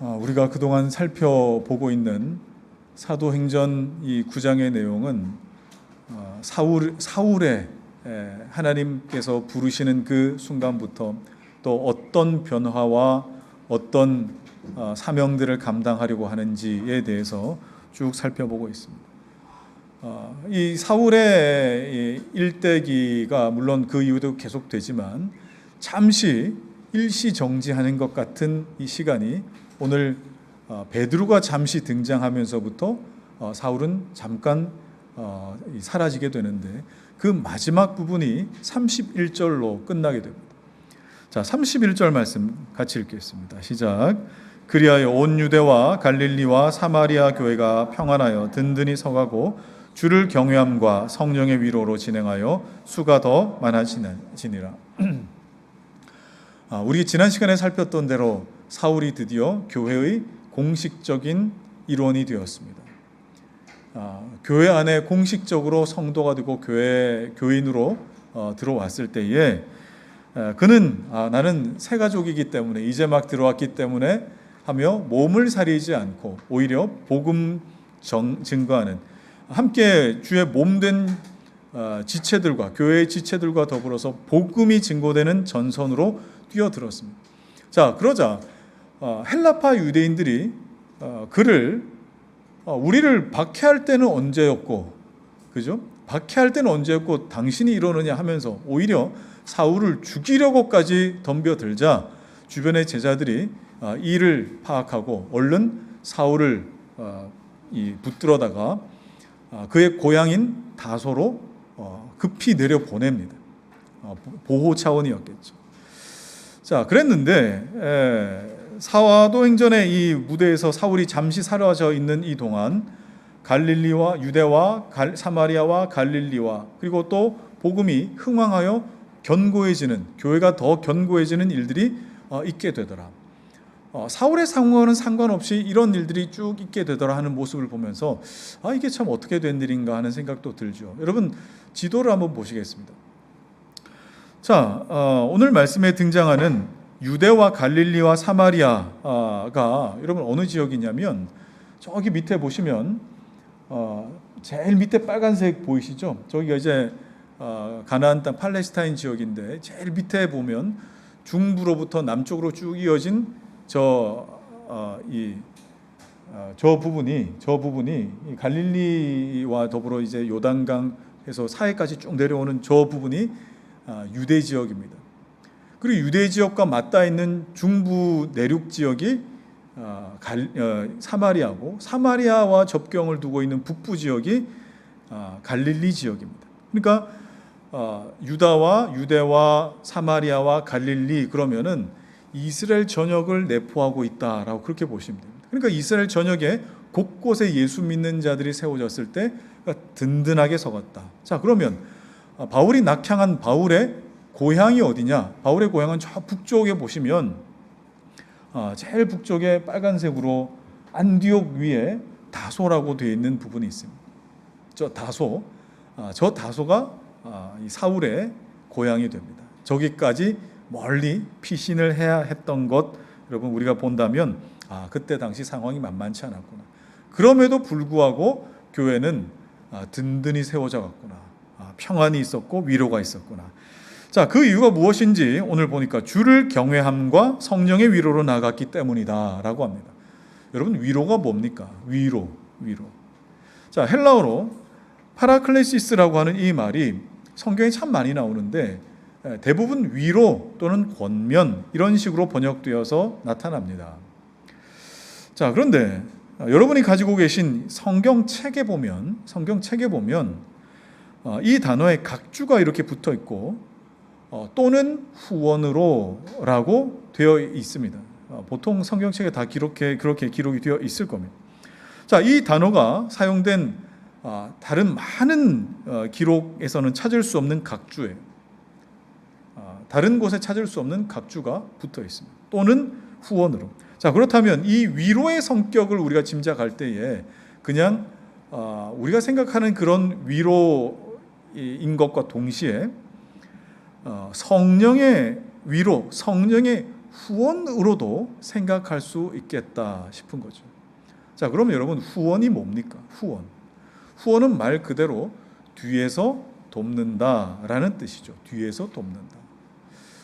우리가 그동안 살펴보고 있는 사도행전 이 9장의 내용은 사울의 하나님께서 부르시는 그 순간부터 또 어떤 변화와 어떤 사명들을 감당하려고 하는지에 대해서 쭉 살펴보고 있습니다. 이 사울의 일대기가 물론 그 이후도 계속되지만 잠시 일시정지하는 것 같은 이 시간이 오늘 베드로가 잠시 등장하면서부터 사울은 잠깐 사라지게 되는데 그 마지막 부분이 31절로 끝나게 됩니다. 자, 31절 말씀 같이 읽겠습니다. 시작. 그리하여 온 유대와 갈릴리와 사마리아 교회가 평안하여 든든히 서가고 주를 경외함과 성령의 위로로 진행하여 수가 더 많아지니라. 우리 지난 시간에 살폈던 대로 사울이 드디어 교회의 공식적인 일원이 되었습니다. 교회 안에 공식적으로 성도가 되고 교인으로 들어왔을 때에 그는 나는 새 가족이기 때문에 이제 막 들어왔기 때문에 하며 몸을 사리지 않고 오히려 복음 증거하는 함께 주의 몸된 지체들과 교회의 지체들과 더불어서 복음이 증거되는 전선으로 뛰어들었습니다. 자, 그러자 헬라파 유대인들이 그를 우리를 박해할 때는 언제였고, 그죠? 박해할 때는 언제였고 당신이 이러느냐 하면서 오히려 사울을 죽이려고까지 덤벼들자 주변의 제자들이 이를 파악하고 얼른 사울을 붙들어다가 그의 고향인 다소로 급히 내려 보냅니다. 보호 차원이었겠죠. 자, 그랬는데 사도행전의 이 무대에서 사울이 잠시 사라져 있는 이 동안 갈릴리와 유대와 사마리아와 갈릴리와 그리고 또 복음이 흥왕하여 견고해지는, 교회가 더 견고해지는 일들이 있게 되더라. 사울의 상황과는 상관없이 이런 일들이 쭉 있게 되더라 하는 모습을 보면서 이게 참 어떻게 된 일인가 하는 생각도 들죠. 여러분, 지도를 한번 보시겠습니다. 자, 오늘 말씀에 등장하는 유대와 갈릴리와 사마리아가 여러분 어느 지역이냐면 저기 밑에 보시면 제일 밑에 빨간색 보이시죠? 저기가 이제 가나안 땅 팔레스타인 지역인데 제일 밑에 보면 중부로부터 남쪽으로 쭉 이어진 저 부분이 갈릴리와 더불어 이제 요단강에서 사해까지 쭉 내려오는 저 부분이 유대 지역입니다. 그리고 유대 지역과 맞닿아 있는 중부 내륙 지역이 사마리아고 사마리아와 접경을 두고 있는 북부 지역이 갈릴리 지역입니다. 그러니까 유대와 사마리아와 갈릴리 그러면은 이스라엘 전역을 내포하고 있다라고 그렇게 보시면 됩니다. 그러니까 이스라엘 전역에 곳곳에 예수 믿는 자들이 세워졌을 때 든든하게 서갔다. 자, 그러면 바울이 낙향한 바울의 고향이 어디냐? 바울의 고향은 저 북쪽에 보시면 제일 북쪽에 빨간색으로 안디옥 위에 다소라고 되어 있는 부분이 있습니다. 저 다소가 이 사울의 고향이 됩니다. 저기까지 멀리 피신을 해야 했던 것 여러분 우리가 본다면 그때 당시 상황이 만만치 않았구나. 그럼에도 불구하고 교회는 든든히 세워져 갔구나. 평안이 있었고 위로가 있었구나. 자, 그 이유가 무엇인지 오늘 보니까 주를 경외함과 성령의 위로로 나갔기 때문이다 라고 합니다. 여러분, 위로가 뭡니까? 위로. 자, 헬라어로 파라클레시스라고 하는 이 말이 성경에 참 많이 나오는데 대부분 위로 또는 권면 이런 식으로 번역되어서 나타납니다. 자, 그런데 여러분이 가지고 계신 성경책에 보면 이 단어에 각주가 이렇게 붙어 있고 또는 후원으로라고 되어 있습니다. 보통 성경책에 다 그렇게 기록이 되어 있을 겁니다. 자, 이 단어가 사용된 다른 많은 기록에서는 찾을 수 없는 각주예요. 다른 곳에 찾을 수 없는 각주가 붙어 있습니다. 또는 후원으로. 자, 그렇다면 이 위로의 성격을 우리가 짐작할 때에 그냥 우리가 생각하는 그런 위로인 것과 동시에 성령의 위로, 성령의 후원으로도 생각할 수 있겠다 싶은 거죠. 자, 그럼 여러분, 후원이 뭡니까? 후원은 말 그대로 뒤에서 돕는다라는 뜻이죠. 뒤에서 돕는다.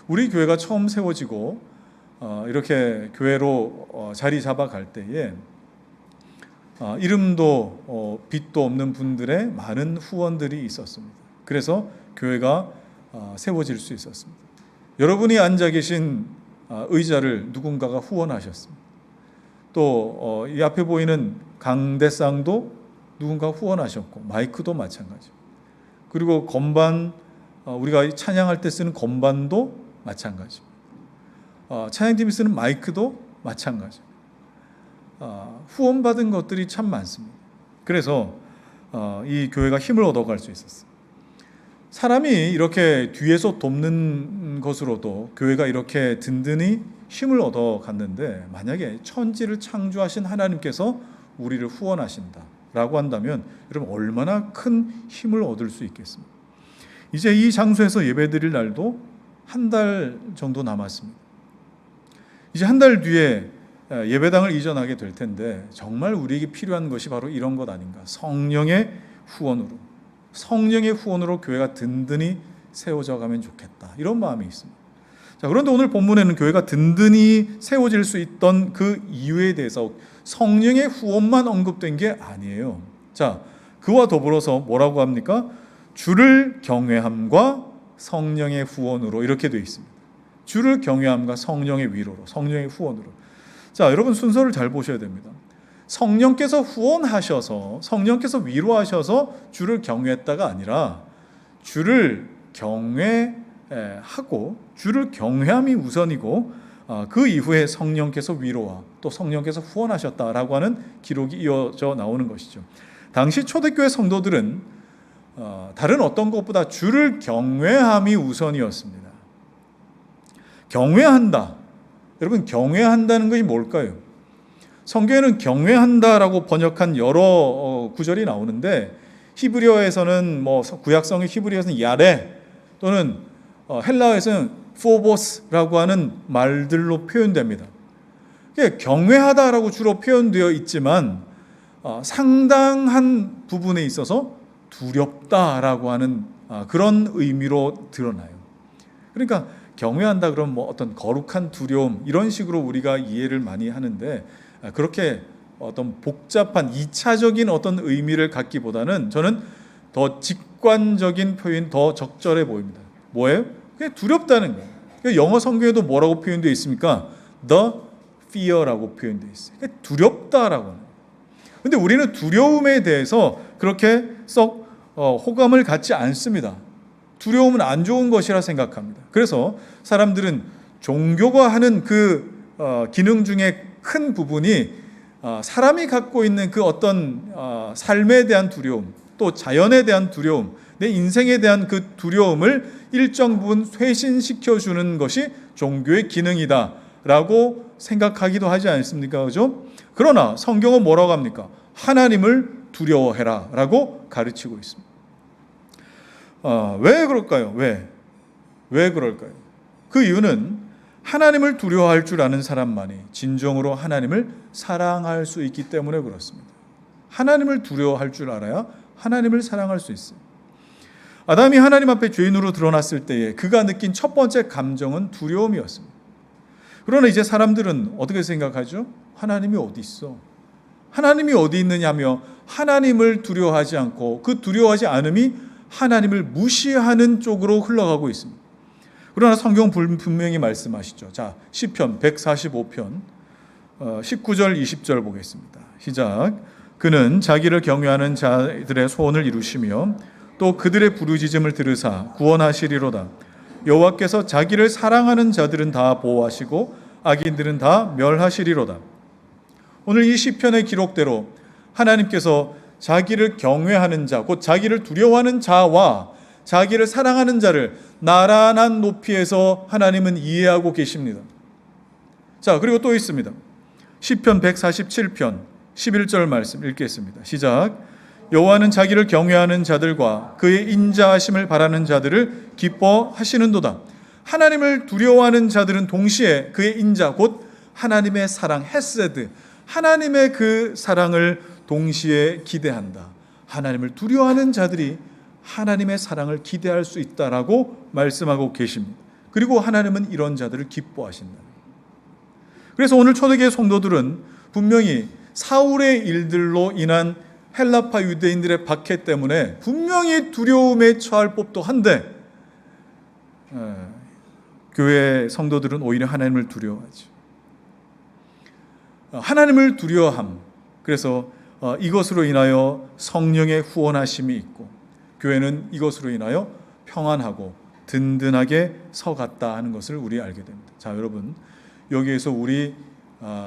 우리 교회가 처음 세워지고 이렇게 교회로 자리 잡아갈 때에 이름도 빚도 없는 분들의 많은 후원들이 있었습니다. 그래서 교회가 세워질 수 있었습니다. 여러분이 앉아 계신 의자를 누군가가 후원하셨습니다. 또 이 앞에 보이는 강대상도 누군가 후원하셨고, 마이크도 마찬가지. 그리고 건반, 우리가 찬양할 때 쓰는 건반도 마찬가지. 찬양팀이 쓰는 마이크도 마찬가지. 후원받은 것들이 참 많습니다. 그래서 이 교회가 힘을 얻어갈 수 있었어요. 사람이 이렇게 뒤에서 돕는 것으로도 교회가 이렇게 든든히 힘을 얻어갔는데, 만약에 천지를 창조하신 하나님께서 우리를 후원하신다라고 한다면 여러분, 얼마나 큰 힘을 얻을 수 있겠습니까? 이제 이 장소에서 예배드릴 날도 한 달 정도 남았습니다. 이제 한 달 뒤에 예배당을 이전하게 될 텐데, 정말 우리에게 필요한 것이 바로 이런 것 아닌가? 성령의 후원으로 교회가 든든히 세워져 가면 좋겠다, 이런 마음이 있습니다. 자, 그런데 오늘 본문에는 교회가 든든히 세워질 수 있던 그 이유에 대해서 성령의 후원만 언급된 게 아니에요. 자, 그와 더불어서 뭐라고 합니까? 주를 경외함과 성령의 후원으로, 이렇게 되어 있습니다. 주를 경외함과 성령의 위로로, 성령의 후원으로. 자, 여러분, 순서를 잘 보셔야 됩니다. 성령께서 후원하셔서, 성령께서 위로하셔서 주를 경외했다가 아니라, 주를 경외하고 주를 경외함이 우선이고, 그 이후에 성령께서 위로와 또 성령께서 후원하셨다라고 하는 기록이 이어져 나오는 것이죠. 당시 초대교회 성도들은 다른 어떤 것보다 주를 경외함이 우선이었습니다. 경외한다. 여러분, 경외한다는 것이 뭘까요? 성경에는 경외한다라고 번역한 여러 구절이 나오는데, 히브리어에서는 구약성의 히브리어에서는 야레, 또는 헬라어에서는 포보스라고 하는 말들로 표현됩니다. 경외하다라고 주로 표현되어 있지만 상당한 부분에 있어서 두렵다라고 하는 그런 의미로 드러나요. 그러니까 경외한다 그러면 어떤 거룩한 두려움, 이런 식으로 우리가 이해를 많이 하는데, 그렇게 어떤 복잡한 2차적인 어떤 의미를 갖기보다는 저는 더 직관적인 표현이 더 적절해 보입니다. 뭐예요? 그냥 두렵다는 거예요. 그러니까 영어 성경에도 뭐라고 표현되어 있습니까? The fear라고 표현되어 있어요. 그러니까 두렵다라고 하는 거예요. 근데 우리는 두려움에 대해서 그렇게 썩 호감을 갖지 않습니다. 두려움은 안 좋은 것이라 생각합니다. 그래서 사람들은 종교가 하는 그 기능 중에 큰 부분이 사람이 갖고 있는 그 어떤 삶에 대한 두려움, 또 자연에 대한 두려움, 내 인생에 대한 그 두려움을 일정 부분 쇄신시켜주는 것이 종교의 기능이다라고 생각하기도 하지 않습니까? 그죠? 그러나 성경은 뭐라고 합니까? 하나님을 두려워해라 라고 가르치고 있습니다. 왜 그럴까요? 왜 그럴까요? 그 이유는 하나님을 두려워할 줄 아는 사람만이 진정으로 하나님을 사랑할 수 있기 때문에 그렇습니다. 하나님을 두려워할 줄 알아야 하나님을 사랑할 수 있어요. 아담이 하나님 앞에 죄인으로 드러났을 때에 그가 느낀 첫 번째 감정은 두려움이었습니다. 그러나 이제 사람들은 어떻게 생각하죠? 하나님이 어디 있어? 하나님이 어디 있느냐며 하나님을 두려워하지 않고, 그 두려워하지 않음이 하나님을 무시하는 쪽으로 흘러가고 있습니다. 그러나 성경 분명히 말씀하시죠. 자, 시편 145편 19절 20절 보겠습니다. 시작. 그는 자기를 경외하는 자들의 소원을 이루시며 또 그들의 부르짖음을 들으사 구원하시리로다. 여호와께서 자기를 사랑하는 자들은 다 보호하시고 악인들은 다 멸하시리로다. 오늘 이 시편의 기록대로 하나님께서 자기를 경외하는 자, 곧 자기를 두려워하는 자와 자기를 사랑하는 자를 나란한 높이에서 하나님은 이해하고 계십니다. 자, 그리고 또 있습니다. 시편 147편 11절 말씀 읽겠습니다. 시작. 여호와는 자기를 경외하는 자들과 그의 인자하심을 바라는 자들을 기뻐하시는도다. 하나님을 두려워하는 자들은 동시에 그의 인자 곧 하나님의 사랑 헤세드, 하나님의 그 사랑을 동시에 기대한다. 하나님을 두려워하는 자들이 하나님의 사랑을 기대할 수 있다라고 말씀하고 계십니다. 그리고 하나님은 이런 자들을 기뻐하신다. 그래서 오늘 초대교회 성도들은 분명히 사울의 일들로 인한 헬라파 유대인들의 박해 때문에 분명히 두려움에 처할 법도 한데 교회 성도들은 오히려 하나님을 두려워하죠. 하나님을 두려워함. 그래서 이것으로 인하여 성령의 후원하심이 있고 교회는 이것으로 인하여 평안하고 든든하게 서갔다 하는 것을 우리 알게 됩니다. 자, 여러분, 여기에서 우리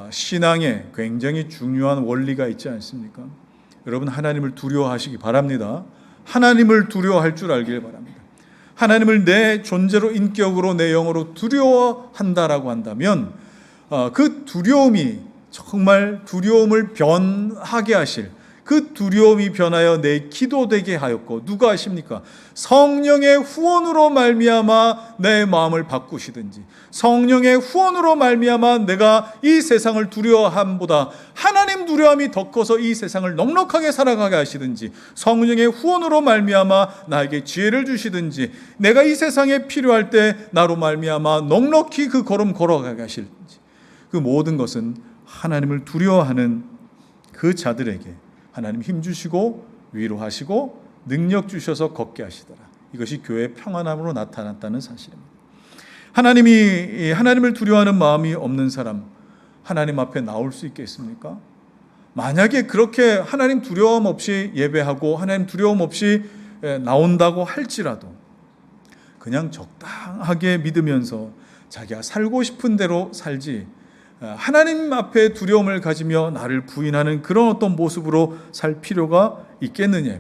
신앙에 굉장히 중요한 원리가 있지 않습니까? 여러분, 하나님을 두려워하시기 바랍니다. 하나님을 두려워할 줄 알길 바랍니다. 하나님을 내 존재로, 인격으로, 내 영으로 두려워한다라고 한다면 그 두려움이 정말 두려움을 변하게 하실, 그 두려움이 변하여 내 기도되게 하였고, 누가 하십니까? 성령의 후원으로 말미암아 내 마음을 바꾸시든지, 성령의 후원으로 말미암아 내가 이 세상을 두려워함보다 하나님 두려움이 더 커서 이 세상을 넉넉하게 살아가게 하시든지, 성령의 후원으로 말미암아 나에게 지혜를 주시든지, 내가 이 세상에 필요할 때 나로 말미암아 넉넉히 그 걸음 걸어가게 하시든지, 그 모든 것은 하나님을 두려워하는 그 자들에게 하나님 힘주시고 위로하시고 능력 주셔서 걷게 하시더라. 이것이 교회의 평안함으로 나타났다는 사실입니다. 하나님을 두려워하는 마음이 없는 사람, 하나님 앞에 나올 수 있겠습니까? 만약에 그렇게 하나님 두려움 없이 예배하고 하나님 두려움 없이 나온다고 할지라도 그냥 적당하게 믿으면서 자기가 살고 싶은 대로 살지, 하나님 앞에 두려움을 가지며 나를 부인하는 그런 어떤 모습으로 살 필요가 있겠느냐.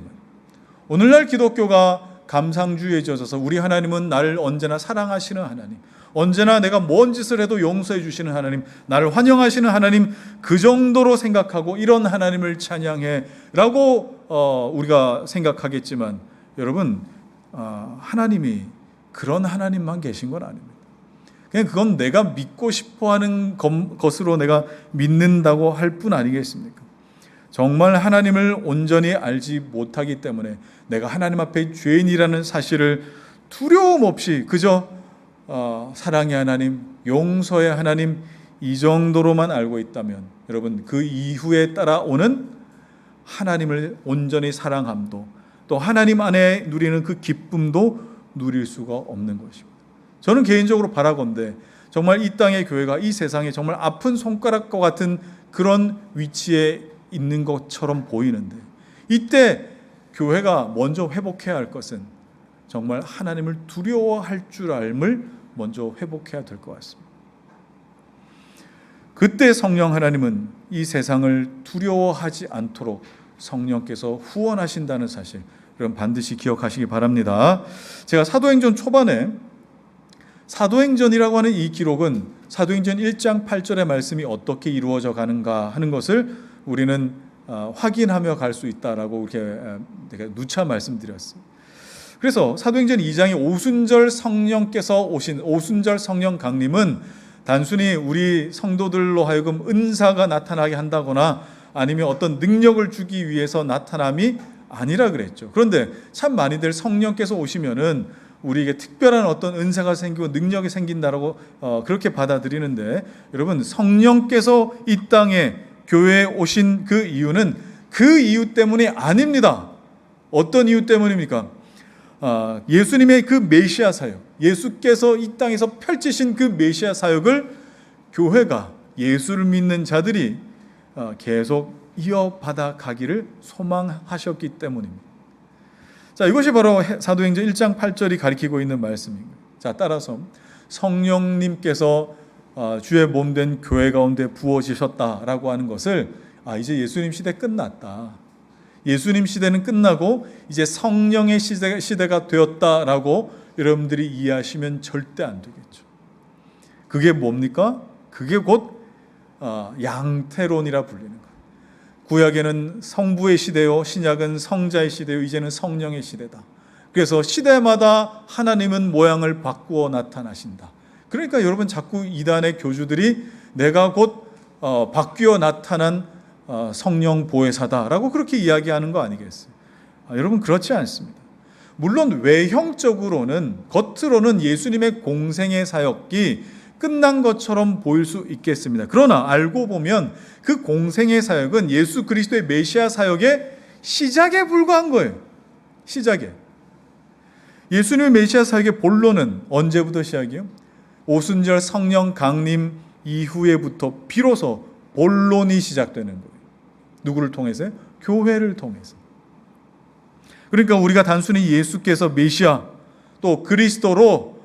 오늘날 기독교가 감상주의에 젖어서 우리 하나님은 나를 언제나 사랑하시는 하나님, 언제나 내가 뭔 짓을 해도 용서해 주시는 하나님, 나를 환영하시는 하나님, 그 정도로 생각하고 이런 하나님을 찬양해 라고 우리가 생각하겠지만, 여러분, 하나님이 그런 하나님만 계신 건 아닙니다. 그냥 그건 내가 믿고 싶어하는 것으로 내가 믿는다고 할 뿐 아니겠습니까? 정말 하나님을 온전히 알지 못하기 때문에 내가 하나님 앞에 죄인이라는 사실을 두려움 없이 그저 사랑의 하나님, 용서의 하나님, 이 정도로만 알고 있다면 여러분, 그 이후에 따라오는 하나님을 온전히 사랑함도, 또 하나님 안에 누리는 그 기쁨도 누릴 수가 없는 것입니다. 저는 개인적으로 바라건대 정말 이 땅의 교회가 이 세상에 정말 아픈 손가락과 같은 그런 위치에 있는 것처럼 보이는데, 이때 교회가 먼저 회복해야 할 것은 정말 하나님을 두려워할 줄 알음을 먼저 회복해야 될 것 같습니다. 그때 성령 하나님은 이 세상을 두려워하지 않도록 성령께서 후원하신다는 사실, 여러분 반드시 기억하시기 바랍니다. 제가 사도행전 초반에, 사도행전이라고 하는 이 기록은 사도행전 1장 8절의 말씀이 어떻게 이루어져 가는가 하는 것을 우리는 확인하며 갈 수 있다라고 이렇게 누차 말씀드렸습니다. 그래서 사도행전 2장의 오순절 성령께서 오신 오순절 성령 강림은 단순히 우리 성도들로 하여금 은사가 나타나게 한다거나 아니면 어떤 능력을 주기 위해서 나타남이 아니라 그랬죠. 그런데 참 많이들 성령께서 오시면은 우리에게 특별한 어떤 은사가 생기고 능력이 생긴다라고 그렇게 받아들이는데, 여러분, 성령께서 이 땅에 교회에 오신 그 이유는 그 이유 때문이 아닙니다. 어떤 이유 때문입니까? 예수님의 그 메시아 사역, 예수께서 이 땅에서 펼치신 그 메시아 사역을 교회가, 예수를 믿는 자들이 계속 이어받아 가기를 소망하셨기 때문입니다. 자, 이것이 바로 사도행전 1장 8절이 가리키고 있는 말씀입니다. 자, 따라서 성령님께서 주의 몸된 교회 가운데 부어지셨다라고 하는 것을 이제 예수님 시대 끝났다, 예수님 시대는 끝나고 이제 성령의 시대가 되었다라고 여러분들이 이해하시면 절대 안 되겠죠. 그게 뭡니까? 그게 곧 양태론이라 불리는 거예요. 구약에는 성부의 시대요, 신약은 성자의 시대요, 이제는 성령의 시대다. 그래서 시대마다 하나님은 모양을 바꾸어 나타나신다. 그러니까 여러분 자꾸 이단의 교주들이 내가 곧 바뀌어 나타난 성령 보혜사다라고 그렇게 이야기하는 거 아니겠어요? 여러분 그렇지 않습니다. 물론 외형적으로는 겉으로는 예수님의 공생의 사역이 끝난 것처럼 보일 수 있겠습니다. 그러나 알고 보면 그 공생의 사역은 예수 그리스도의 메시아 사역의 시작에 불과한 거예요. 시작에. 예수님의 메시아 사역의 본론은 언제부터 시작이에요? 오순절 성령 강림 이후에부터 비로소 본론이 시작되는 거예요. 누구를 통해서요? 교회를 통해서. 그러니까 우리가 단순히 예수께서 메시아 또 그리스도로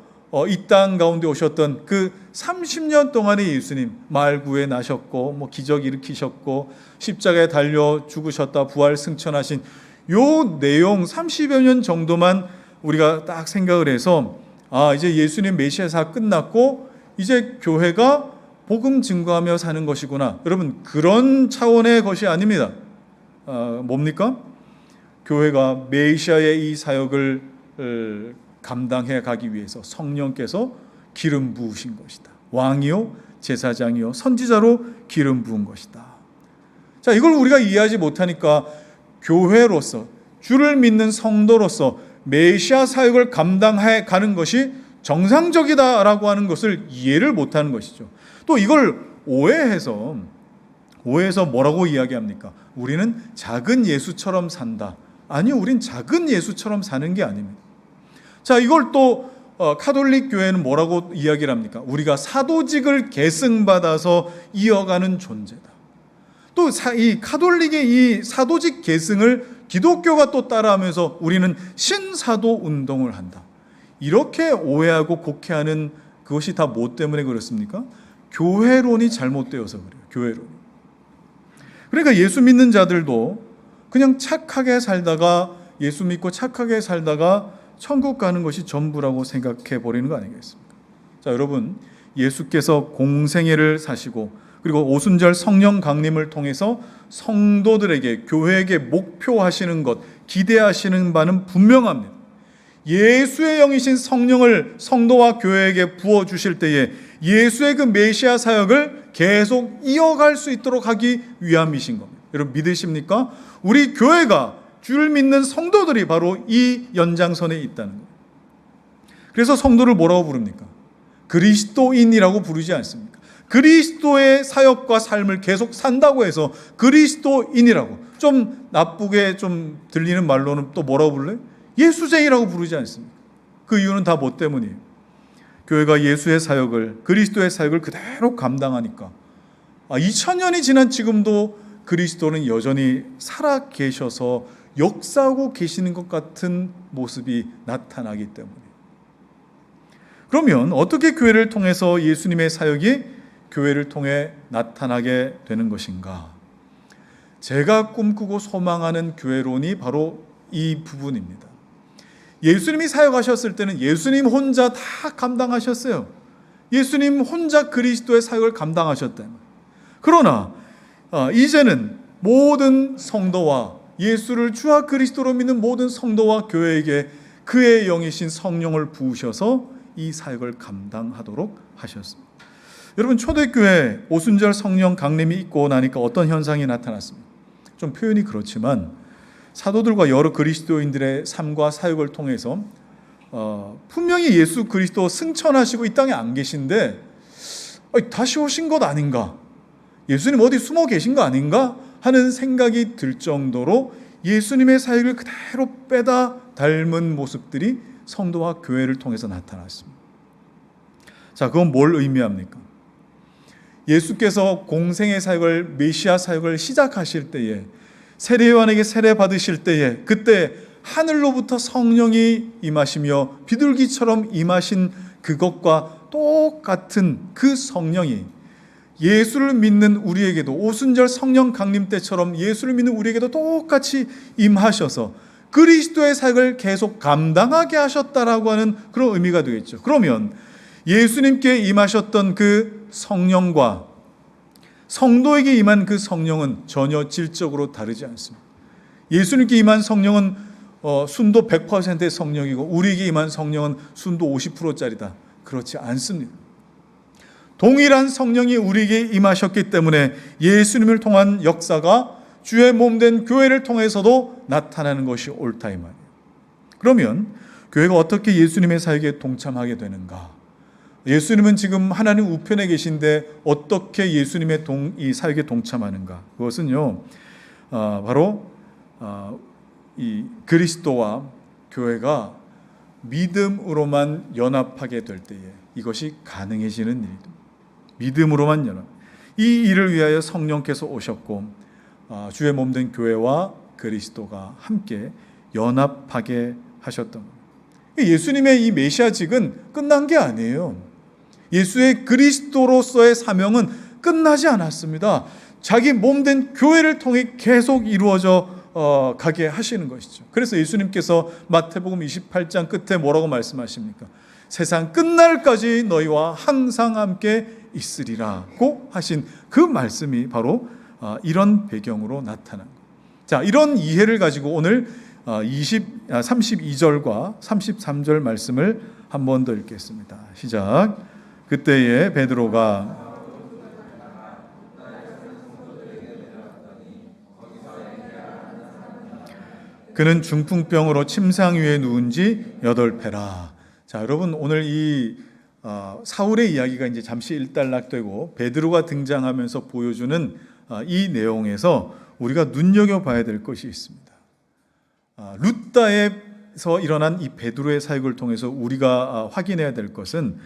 이 땅 가운데 오셨던 그 30년 동안의 예수님, 말구에 나셨고 기적 일으키셨고 십자가에 달려 죽으셨다 부활 승천하신 요 내용 30여 년 정도만 우리가 딱 생각을 해서 이제 예수님 메시아사 끝났고 이제 교회가 복음 증거하며 사는 것이구나. 여러분 그런 차원의 것이 아닙니다. 뭡니까? 교회가 메시아의 이 사역을 감당해 가기 위해서 성령께서 기름 부으신 것이다. 왕이요 제사장이요 선지자로 기름 부은 것이다. 자, 이걸 우리가 이해하지 못하니까 교회로서 주를 믿는 성도로서 메시아 사역을 감당해 가는 것이 정상적이다라고 하는 것을 이해를 못하는 것이죠. 또 이걸 오해해서 뭐라고 이야기합니까? 우리는 작은 예수처럼 산다. 아니요, 우린 작은 예수처럼 사는 게 아닙니다. 자, 이걸 또 카톨릭 교회는 뭐라고 이야기를 합니까? 우리가 사도직을 계승받아서 이어가는 존재다. 또 이 카톨릭의 이 사도직 계승을 기독교가 또 따라하면서 우리는 신사도 운동을 한다. 이렇게 오해하고 곡해하는 그것이 다 뭐 때문에 그렇습니까? 교회론이 잘못되어서 그래요. 교회론. 그러니까 예수 믿는 자들도 그냥 착하게 살다가 예수 믿고 착하게 살다가 천국 가는 것이 전부라고 생각해 버리는 거 아니겠습니까? 자, 여러분 예수께서 공생애를 사시고 그리고 오순절 성령 강림을 통해서 성도들에게 교회에게 목표하시는 것, 기대하시는 바는 분명합니다. 예수의 영이신 성령을 성도와 교회에게 부어주실 때에 예수의 그 메시아 사역을 계속 이어갈 수 있도록 하기 위함이신 겁니다. 여러분 믿으십니까? 우리 교회가 주를 믿는 성도들이 바로 이 연장선에 있다는 거예요. 그래서 성도를 뭐라고 부릅니까? 그리스도인이라고 부르지 않습니까? 그리스도의 사역과 삶을 계속 산다고 해서 그리스도인이라고, 좀 나쁘게 좀 들리는 말로는 또 뭐라고 불러요? 예수쟁이라고 부르지 않습니까? 그 이유는 다 뭐 때문이에요? 교회가 예수의 사역을, 그리스도의 사역을 그대로 감당하니까 2000년이 지난 지금도 그리스도는 여전히 살아 계셔서 역사하고 계시는 것 같은 모습이 나타나기 때문에. 그러면 어떻게 교회를 통해서 예수님의 사역이 교회를 통해 나타나게 되는 것인가? 제가 꿈꾸고 소망하는 교회론이 바로 이 부분입니다. 예수님이 사역하셨을 때는 예수님 혼자 다 감당하셨어요. 예수님 혼자 그리스도의 사역을 감당하셨다. 그러나 이제는 모든 성도와 예수를 주와 그리스도로 믿는 모든 성도와 교회에게 그의 영이신 성령을 부으셔서 이 사역을 감당하도록 하셨습니다. 여러분 초대교회 오순절 성령 강림이 있고 나니까 어떤 현상이 나타났습니다. 좀 표현이 그렇지만 사도들과 여러 그리스도인들의 삶과 사역을 통해서 분명히 예수 그리스도 승천하시고 이 땅에 안 계신데 다시 오신 것 아닌가? 예수님 어디 숨어 계신 거 아닌가? 하는 생각이 들 정도로 예수님의 사역을 그대로 빼다 닮은 모습들이 성도와 교회를 통해서 나타났습니다. 자, 그건 뭘 의미합니까? 예수께서 공생의 사역을, 메시아 사역을 시작하실 때에, 세례요한에게 세례 받으실 때에, 그때 하늘로부터 성령이 임하시며 비둘기처럼 임하신 그것과 똑같은 그 성령이 예수를 믿는 우리에게도 오순절 성령 강림 때처럼 예수를 믿는 우리에게도 똑같이 임하셔서 그리스도의 사역을 계속 감당하게 하셨다라고 하는 그런 의미가 되겠죠. 그러면 예수님께 임하셨던 그 성령과 성도에게 임한 그 성령은 전혀 질적으로 다르지 않습니다. 예수님께 임한 성령은 순도 100%의 성령이고 우리에게 임한 성령은 순도 50%짜리다. 그렇지 않습니다. 동일한 성령이 우리에게 임하셨기 때문에 예수님을 통한 역사가 주의 몸된 교회를 통해서도 나타나는 것이 옳다 이 말이에요. 그러면 교회가 어떻게 예수님의 사역에 동참하게 되는가? 예수님은 지금 하나님 우편에 계신데 어떻게 예수님의 이 사역에 동참하는가? 그것은요, 바로 이 그리스도와 교회가 믿음으로만 연합하게 될 때에 이것이 가능해지는 일입니다. 믿음으로만 연합. 이 일을 위하여 성령께서 오셨고 주의 몸된 교회와 그리스도가 함께 연합하게 하셨던 겁니다. 예수님의 이 메시아직은 끝난 게 아니에요. 예수의 그리스도로서의 사명은 끝나지 않았습니다. 자기 몸된 교회를 통해 계속 이루어져 가게 하시는 것이죠. 그래서 예수님께서 마태복음 28장 끝에 뭐라고 말씀하십니까? 세상 끝날까지 너희와 항상 함께 있으리라고 하신 그 말씀이 바로 이런 배경으로 나타난 거예요. 자, 이런 이해를 가지고 오늘 32절과 33절 말씀을 한 번 더 읽겠습니다. 시작. 그때에 베드로가 그는 중풍병으로 침상 위에 누운 지 8회라. 자, 여러분 오늘 이 사울의 이야기가 이제 잠시 일단락되고 베드로가 등장하면서 보여주는 이 내용에서 우리가 눈여겨봐야 될 것이 있습니다. 룻다에서 일어난 이 베드로의 사역을 통해서 우리가 확인해야 될 것은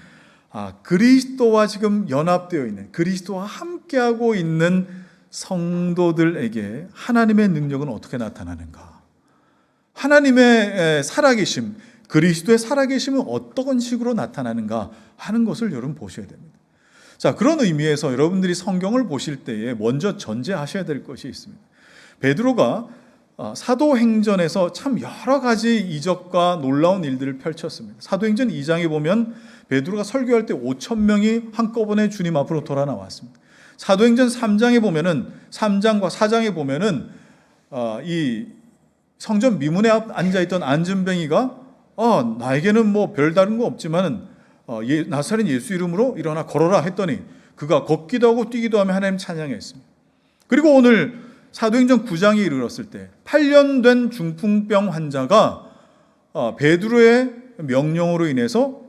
그리스도와 지금 연합되어 있는, 그리스도와 함께하고 있는 성도들에게 하나님의 능력은 어떻게 나타나는가? 하나님의 살아계심, 그리스도의 살아계심은 어떤 식으로 나타나는가 하는 것을 여러분 보셔야 됩니다. 자, 그런 의미에서 여러분들이 성경을 보실 때에 먼저 전제하셔야 될 것이 있습니다. 베드로가 사도행전에서 참 여러 가지 이적과 놀라운 일들을 펼쳤습니다. 사도행전 2장에 보면 베드로가 설교할 때 5,000명이 한꺼번에 주님 앞으로 돌아 나왔습니다. 사도행전 3장에 보면은 3장과 4장에 보면은 이 성전 미문에 앉아있던 안전뱅이가 나에게는 뭐 별다른 거 없지만은 나사렛 예수 이름으로 일어나 걸어라 했더니 그가 걷기도 하고 뛰기도 하며 하나님 찬양했습니다. 그리고 오늘 사도행전 9장에 이르렀을 때 8년 된 중풍병 환자가 베드로의 명령으로 인해서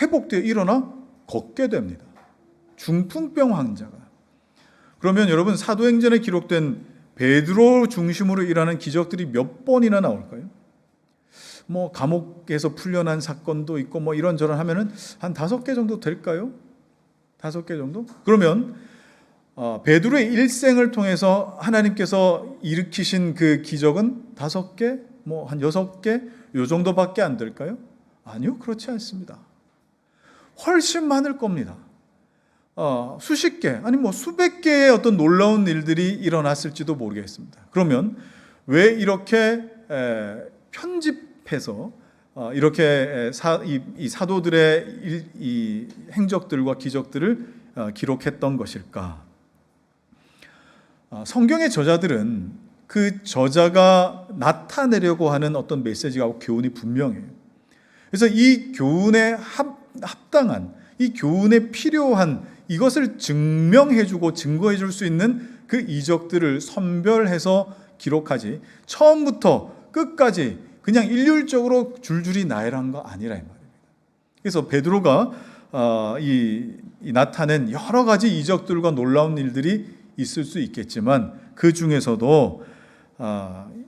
회복되어 일어나 걷게 됩니다. 중풍병 환자가. 그러면 여러분 사도행전에 기록된 베드로 중심으로 일어나는 기적들이 몇 번이나 나올까요? 뭐 감옥에서 풀려난 사건도 있고 뭐 이런저런 하면은 한 5개 정도 될까요? 5개 정도? 그러면 베드로의 일생을 통해서 하나님께서 일으키신 그 기적은 5개, 뭐 한 6개 요 정도밖에 안 될까요? 아니요, 그렇지 않습니다. 훨씬 많을 겁니다. 수십 개, 아니 뭐 수백 개의 어떤 놀라운 일들이 일어났을지도 모르겠습니다. 그러면 왜 이렇게 편집해서 이렇게 이 사도들의 이 행적들과 기적들을 기록했던 것일까? 성경의 저자들은 그 저자가 나타내려고 하는 어떤 메시지가 교훈이 분명해요. 그래서 이 교훈에 합당한, 이 교훈에 필요한 이것을 증명해주고 증거해줄 수 있는 그 이적들을 선별해서 기록하지 처음부터 끝까지 그냥 일률적으로 줄줄이 나열한 거 아니라 이 말입니다. 그래서 베드로가 이 나타낸 여러 가지 이적들과 놀라운 일들이 있을 수 있겠지만 그 중에서도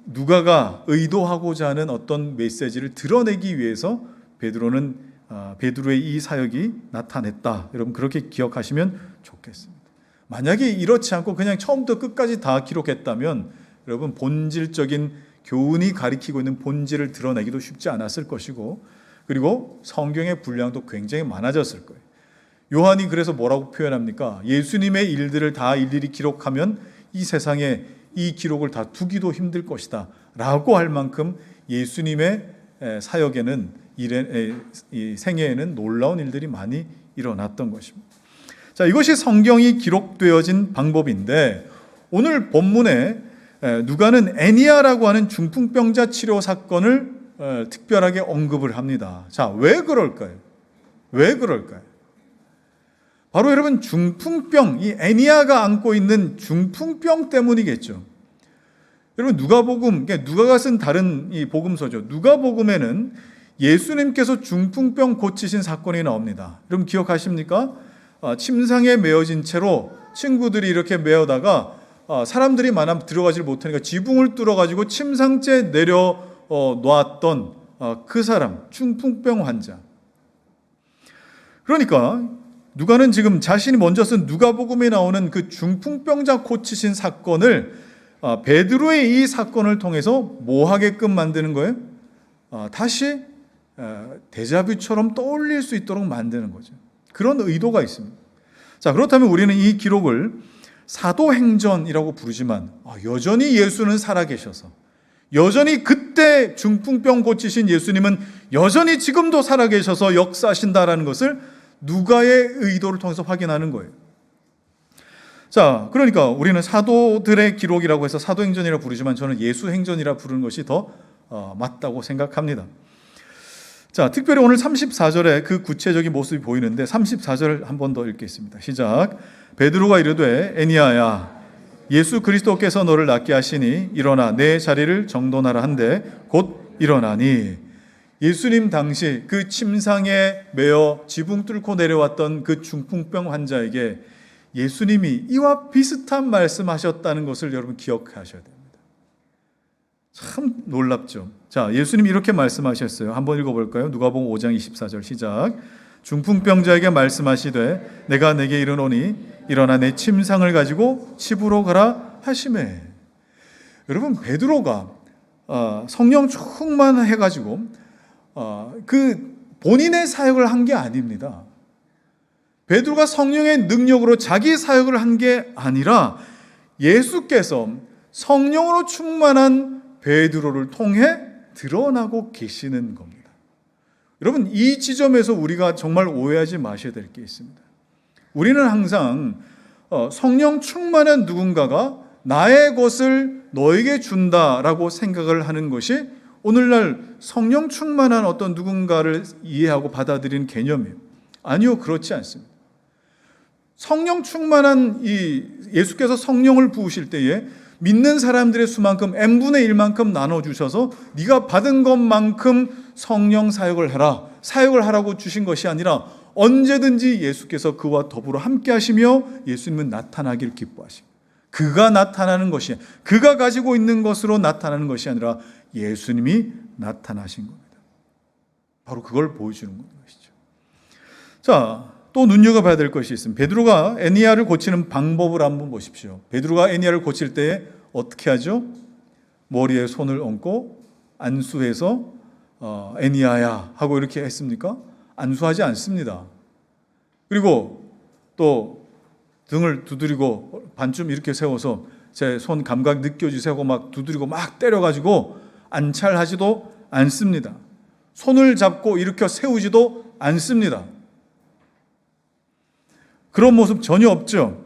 누가가 의도하고자 하는 어떤 메시지를 드러내기 위해서 베드로의 이 사역이 나타냈다. 여러분 그렇게 기억하시면 좋겠습니다. 만약에 이렇지 않고 그냥 처음부터 끝까지 다 기록했다면 여러분 본질적인 교훈이 가리키고 있는 본질을 드러내기도 쉽지 않았을 것이고 그리고 성경의 분량도 굉장히 많아졌을 거예요. 요한이 그래서 뭐라고 표현합니까? 예수님의 일들을 다 일일이 기록하면 이 세상에 이 기록을 다 두기도 힘들 것이다 라고 할 만큼 예수님의 사역에는 이 생애에는 놀라운 일들이 많이 일어났던 것입니다. 자, 이것이 성경이 기록되어진 방법인데 오늘 본문에 누가는 애니아라고 하는 중풍병자 치료 사건을 특별하게 언급을 합니다. 자, 왜 그럴까요? 왜 그럴까요? 바로 여러분 중풍병, 이 애니아가 안고 있는 중풍병 때문이겠죠. 여러분 누가가 쓴 다른 이 복음서죠. 누가복음에는 예수님께서 중풍병 고치신 사건이 나옵니다. 여러분 기억하십니까? 침상에 메어진 채로 친구들이 이렇게 메어다가 사람들이 많아 들어가지 못하니까 지붕을 뚫어가지고 침상째 내려 놨던 그 사람, 중풍병 환자. 그러니까 누가는 지금 자신이 먼저 쓴 누가복음에 나오는 그 중풍병자 고치신 사건을 베드로의 이 사건을 통해서 뭐 하게끔 만드는 거예요? 다시 데자뷰처럼 떠올릴 수 있도록 만드는 거죠. 그런 의도가 있습니다. 자, 그렇다면 우리는 이 기록을 사도행전이라고 부르지만 여전히 예수는 살아계셔서, 여전히 그때 중풍병 고치신 예수님은 여전히 지금도 살아계셔서 역사하신다라는 것을 누가의 의도를 통해서 확인하는 거예요. 자, 그러니까 우리는 사도들의 기록이라고 해서 사도행전이라 부르지만 저는 예수행전이라 부르는 것이 더 맞다고 생각합니다. 자, 특별히 오늘 34절에 그 구체적인 모습이 보이는데 34절 한 번 더 읽겠습니다. 시작. 베드로가 이르되 애니아야 예수 그리스도께서 너를 낫게 하시니 일어나 내 자리를 정돈하라 한데 곧 일어나니. 예수님 당시 그 침상에 매어 지붕 뚫고 내려왔던 그 중풍병 환자에게 예수님이 이와 비슷한 말씀하셨다는 것을 여러분 기억하셔야 됩니다. 참 놀랍죠. 자, 예수님이 이렇게 말씀하셨어요. 한번 읽어볼까요? 누가복음 5장 24절 시작. 중풍병자에게 말씀하시되 내가 내게 이르노니 일어나 내 침상을 가지고 집으로 가라 하시매. 여러분 베드로가 성령 충만해가지고 그 본인의 사역을 한 게 아닙니다. 베드로가 성령의 능력으로 자기 사역을 한 게 아니라 예수께서 성령으로 충만한 베드로를 통해 드러나고 계시는 겁니다. 여러분 이 지점에서 우리가 정말 오해하지 마셔야 될 게 있습니다. 우리는 항상 성령 충만한 누군가가 나의 것을 너에게 준다라고 생각을 하는 것이 오늘날 성령 충만한 어떤 누군가를 이해하고 받아들이는 개념이에요. 아니요, 그렇지 않습니다. 성령 충만한 예수께서 성령을 부으실 때에 믿는 사람들의 수만큼 n분의 1만큼 나눠주셔서 네가 받은 것만큼 성령 사역을 해라, 사역을 하라고 주신 것이 아니라 언제든지 예수께서 그와 더불어 함께 하시며 예수님은 나타나길 기뻐하십니다. 그가 나타나는 것이, 그가 가지고 있는 것으로 나타나는 것이 아니라 예수님이 나타나신 겁니다. 바로 그걸 보여주는 것이죠. 자, 또 눈여겨봐야 될 것이 있습니다. 베드로가 애니아를 고치는 방법을 한번 보십시오. 베드로가 애니아를 고칠 때에 어떻게 하죠? 머리에 손을 얹고 안수해서 애니아야 하고 이렇게 했습니까? 안수하지 않습니다. 그리고 또 등을 두드리고 반쯤 이렇게 세워서 제 손 감각 느껴주세요 하고 막 두드리고 막 때려가지고 안찰하지도 않습니다. 손을 잡고 일으켜 세우지도 않습니다. 그런 모습 전혀 없죠.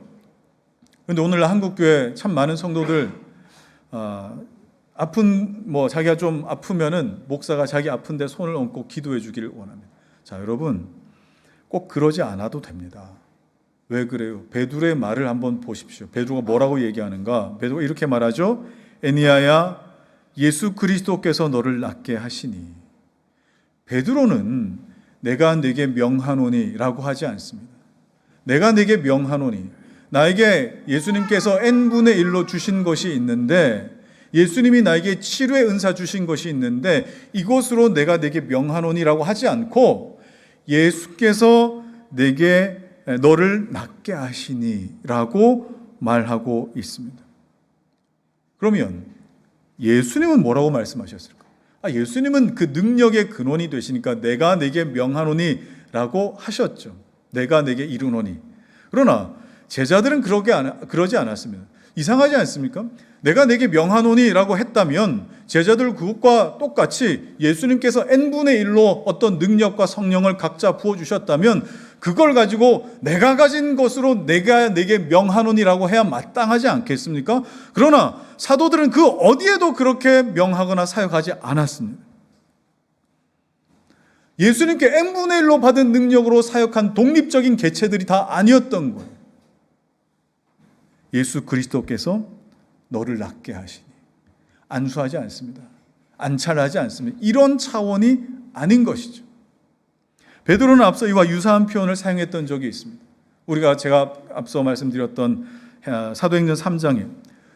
그런데 오늘 한국교회 참 많은 성도들 자기가 좀 아프면은 목사가 자기 아픈데 손을 얹고 기도해 주기를 원합니다. 자, 여러분 꼭 그러지 않아도 됩니다. 왜 그래요? 베드로의 말을 한번 보십시오. 베드로가 뭐라고 얘기하는가? 베드로가 이렇게 말하죠. 애니아야 예수 그리스도께서 너를 낫게 하시니. 베드로는 내가 네게 명하노니 라고 하지 않습니다. 내가 네게 명하노니, 나에게 예수님께서 n분의 1로 주신 것이 있는데, 예수님이 나에게 치료의 은사 주신 것이 있는데 이것으로 내가 네게 명하노니라고 하지 않고 예수께서 내게 너를 낫게 하시니라고 말하고 있습니다. 그러면 예수님은 뭐라고 말씀하셨을까? 예수님은 그 능력의 근원이 되시니까 내가 네게 명하노니라고 하셨죠. 내가 네게 이르노니. 그러나 제자들은 그러지 않았습니다. 이상하지 않습니까? 내가 네게 명하노니라고 했다면 제자들 그것과 똑같이 예수님께서 n분의 1로 어떤 능력과 성령을 각자 부어주셨다면 그걸 가지고 내가 가진 것으로 내가 내게 명하노니라고 해야 마땅하지 않겠습니까? 그러나 사도들은 그 어디에도 그렇게 명하거나 사역하지 않았습니다. 예수님께 n분의 1로 받은 능력으로 사역한 독립적인 개체들이 다 아니었던 거예요. 예수 그리스도께서 너를 낫게 하시니 안수하지 않습니다. 안찰하지 않습니다. 이런 차원이 아닌 것이죠. 베드로는 앞서 이와 유사한 표현을 사용했던 적이 있습니다. 제가 앞서 말씀드렸던 사도행전 3장에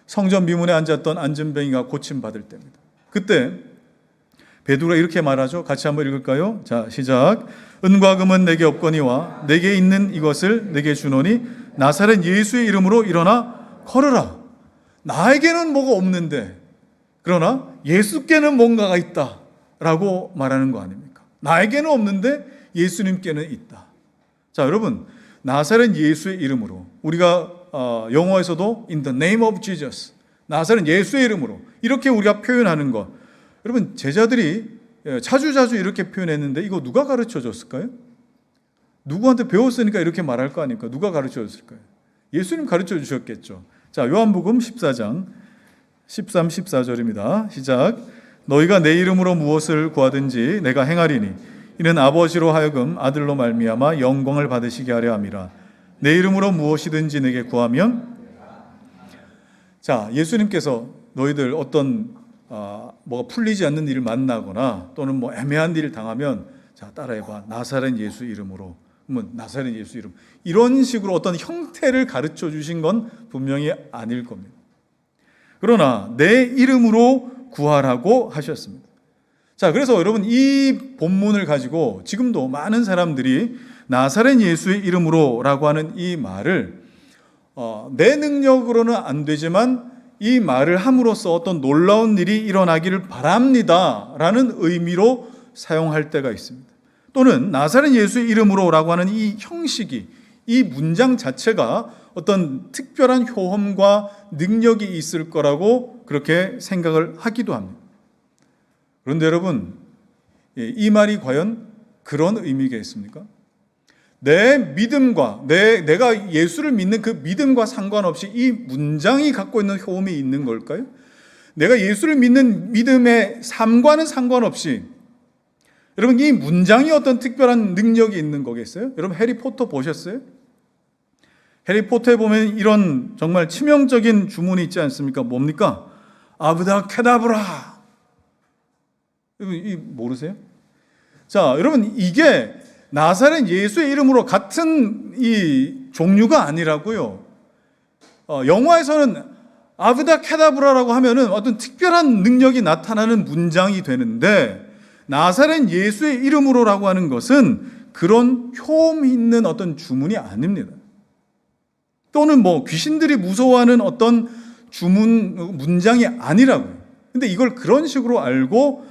성전 미문에 앉았던 안전뱅이가 고침받을 때입니다. 그때 베드로가 이렇게 말하죠. 같이 한번 읽을까요? 자, 시작. 은과 금은 내게 없거니와 내게 있는 이것을 내게 주노니 나사렛 예수의 이름으로 일어나 걸으라. 나에게는 뭐가 없는데 그러나 예수께는 뭔가가 있다라고 말하는 거 아닙니까? 나에게는 없는데 예수님께는 있다. 자, 여러분, 나사렛 예수의 이름으로, 우리가 영어에서도 in the name of Jesus, 나사렛 예수의 이름으로 이렇게 우리가 표현하는 것, 여러분, 제자들이 자주자주 이렇게 표현했는데 이거 누가 가르쳐 줬을까요? 누구한테 배웠으니까 이렇게 말할 거 아닙니까? 누가 가르쳐 줬을까요? 예수님 가르쳐 주셨겠죠. 자, 요한복음 14장 13, 14절입니다. 시작. 너희가 내 이름으로 무엇을 구하든지 내가 행하리니 이는 아버지로 하여금 아들로 말미암아 영광을 받으시게 하려 함이라. 내 이름으로 무엇이든지 내게 구하면. 자, 예수님께서 너희들 어떤 뭐가 풀리지 않는 일을 만나거나 또는 뭐 애매한 일을 당하면 자, 따라해봐. 나사렛 예수 이름으로. 나사렛 예수 이름. 이런 식으로 어떤 형태를 가르쳐 주신 건 분명히 아닐 겁니다. 그러나 내 이름으로 구하라고 하셨습니다. 자, 그래서 여러분 이 본문을 가지고 지금도 많은 사람들이 나사렛 예수의 이름으로라고 하는 이 말을 내 능력으로는 안 되지만 이 말을 함으로써 어떤 놀라운 일이 일어나기를 바랍니다라는 의미로 사용할 때가 있습니다. 또는 나사렛 예수의 이름으로라고 하는 이 형식이, 이 문장 자체가 어떤 특별한 효험과 능력이 있을 거라고 그렇게 생각을 하기도 합니다. 그런데 여러분, 이 말이 과연 그런 의미가 있습니까? 내 믿음과 내가 예수를 믿는 그 믿음과 상관없이 이 문장이 갖고 있는 효험이 있는 걸까요? 내가 예수를 믿는 믿음의 삶과는 상관없이 여러분 이 문장이 어떤 특별한 능력이 있는 거겠어요? 여러분 해리포터 보셨어요? 해리포터에 보면 이런 정말 치명적인 주문이 있지 않습니까? 뭡니까? 아브다카다브라. 이 모르세요? 자, 여러분 이게 나사렛 예수의 이름으로 같은 이 종류가 아니라고요. 영화에서는 아브다카다브라라고 하면은 어떤 특별한 능력이 나타나는 문장이 되는데 나사렛 예수의 이름으로라고 하는 것은 그런 효험 있는 어떤 주문이 아닙니다. 또는 뭐 귀신들이 무서워하는 어떤 주문 문장이 아니라고요. 근데 이걸 그런 식으로 알고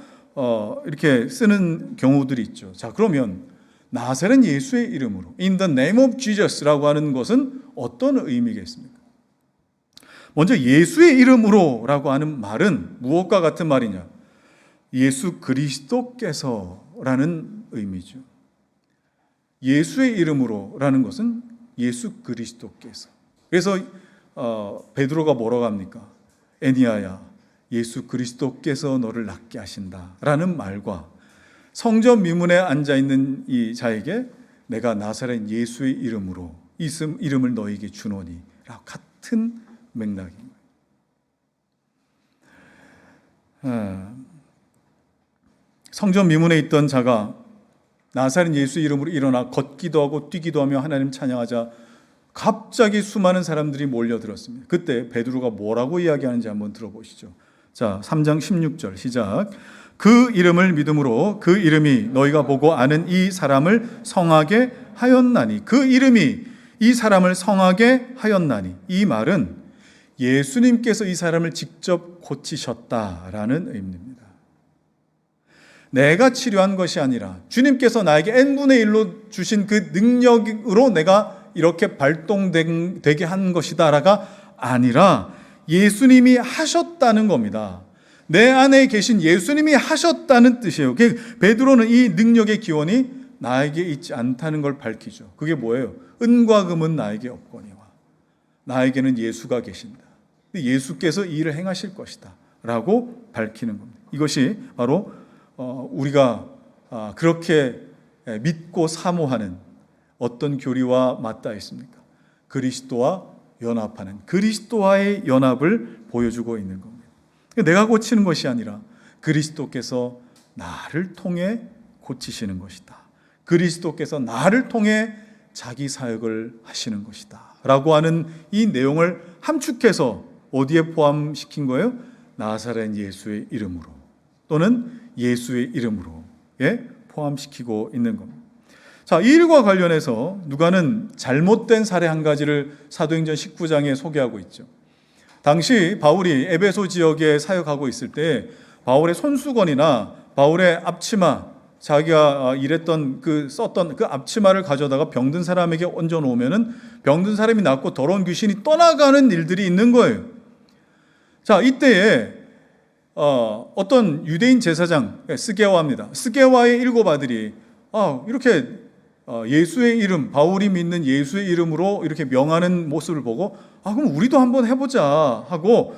이렇게 쓰는 경우들이 있죠. 자, 그러면 나사렛 예수의 이름으로 in the name of Jesus라고 하는 것은 어떤 의미겠습니까? 먼저 예수의 이름으로라고 하는 말은 무엇과 같은 말이냐? 예수 그리스도께서라는 의미죠. 예수의 이름으로라는 것은 예수 그리스도께서. 그래서 베드로가 뭐라고 합니까? 애니아야, 예수 그리스도께서 너를 낫게 하신다라는 말과 성전 미문에 앉아 있는 이 자에게 내가 나사렛 예수의 이름으로 이름을 너에게 주노니라고 같은 맥락입니다. 성전 미문에 있던 자가 나사렛 예수 이름으로 일어나 걷기도 하고 뛰기도 하며 하나님 찬양하자 갑자기 수많은 사람들이 몰려들었습니다. 그때 베드로가 뭐라고 이야기하는지 한번 들어보시죠. 자, 3장 16절 시작. 그 이름을 믿음으로 그 이름이 너희가 보고 아는 이 사람을 성하게 하였나니. 그 이름이 이 사람을 성하게 하였나니. 이 말은 예수님께서 이 사람을 직접 고치셨다라는 의미입니다. 내가 치료한 것이 아니라 주님께서 나에게 n분의 1로 주신 그 능력으로 내가 이렇게 발동되게 한 것이다라가 아니라 예수님이 하셨다는 겁니다. 내 안에 계신 예수님이 하셨다는 뜻이에요. 베드로는 이 능력의 기원이 나에게 있지 않다는 걸 밝히죠. 그게 뭐예요? 은과 금은 나에게 없거니와 나에게는 예수가 계신다. 예수께서 이 일을 행하실 것이다 라고 밝히는 겁니다. 이것이 바로 우리가 그렇게 믿고 사모하는 어떤 교리와 맞닿아 있습니까? 그리스도와 연합하는, 그리스도와의 연합을 보여주고 있는 겁니다. 내가 고치는 것이 아니라 그리스도께서 나를 통해 고치시는 것이다. 그리스도께서 나를 통해 자기 사역을 하시는 것이다 라고 하는 이 내용을 함축해서 어디에 포함시킨 거예요? 나사렛 예수의 이름으로 또는 예수의 이름으로 포함시키고 있는 겁니다. 자, 이 일과 관련해서 누가는 잘못된 사례 한 가지를 사도행전 19장에 소개하고 있죠. 당시 바울이 에베소 지역에 사역하고 있을 때 바울의 손수건이나 바울의 앞치마, 자기가 일했던 썼던 그 앞치마를 가져다가 병든 사람에게 얹어 놓으면은 병든 사람이 낫고 더러운 귀신이 떠나가는 일들이 있는 거예요. 자, 이때에 어떤 유대인 제사장 스게와입니다. 스게와의 7 아들이 이렇게 예수의 이름, 바울이 믿는 예수의 이름으로 이렇게 명하는 모습을 보고 그럼 우리도 한번 해보자 하고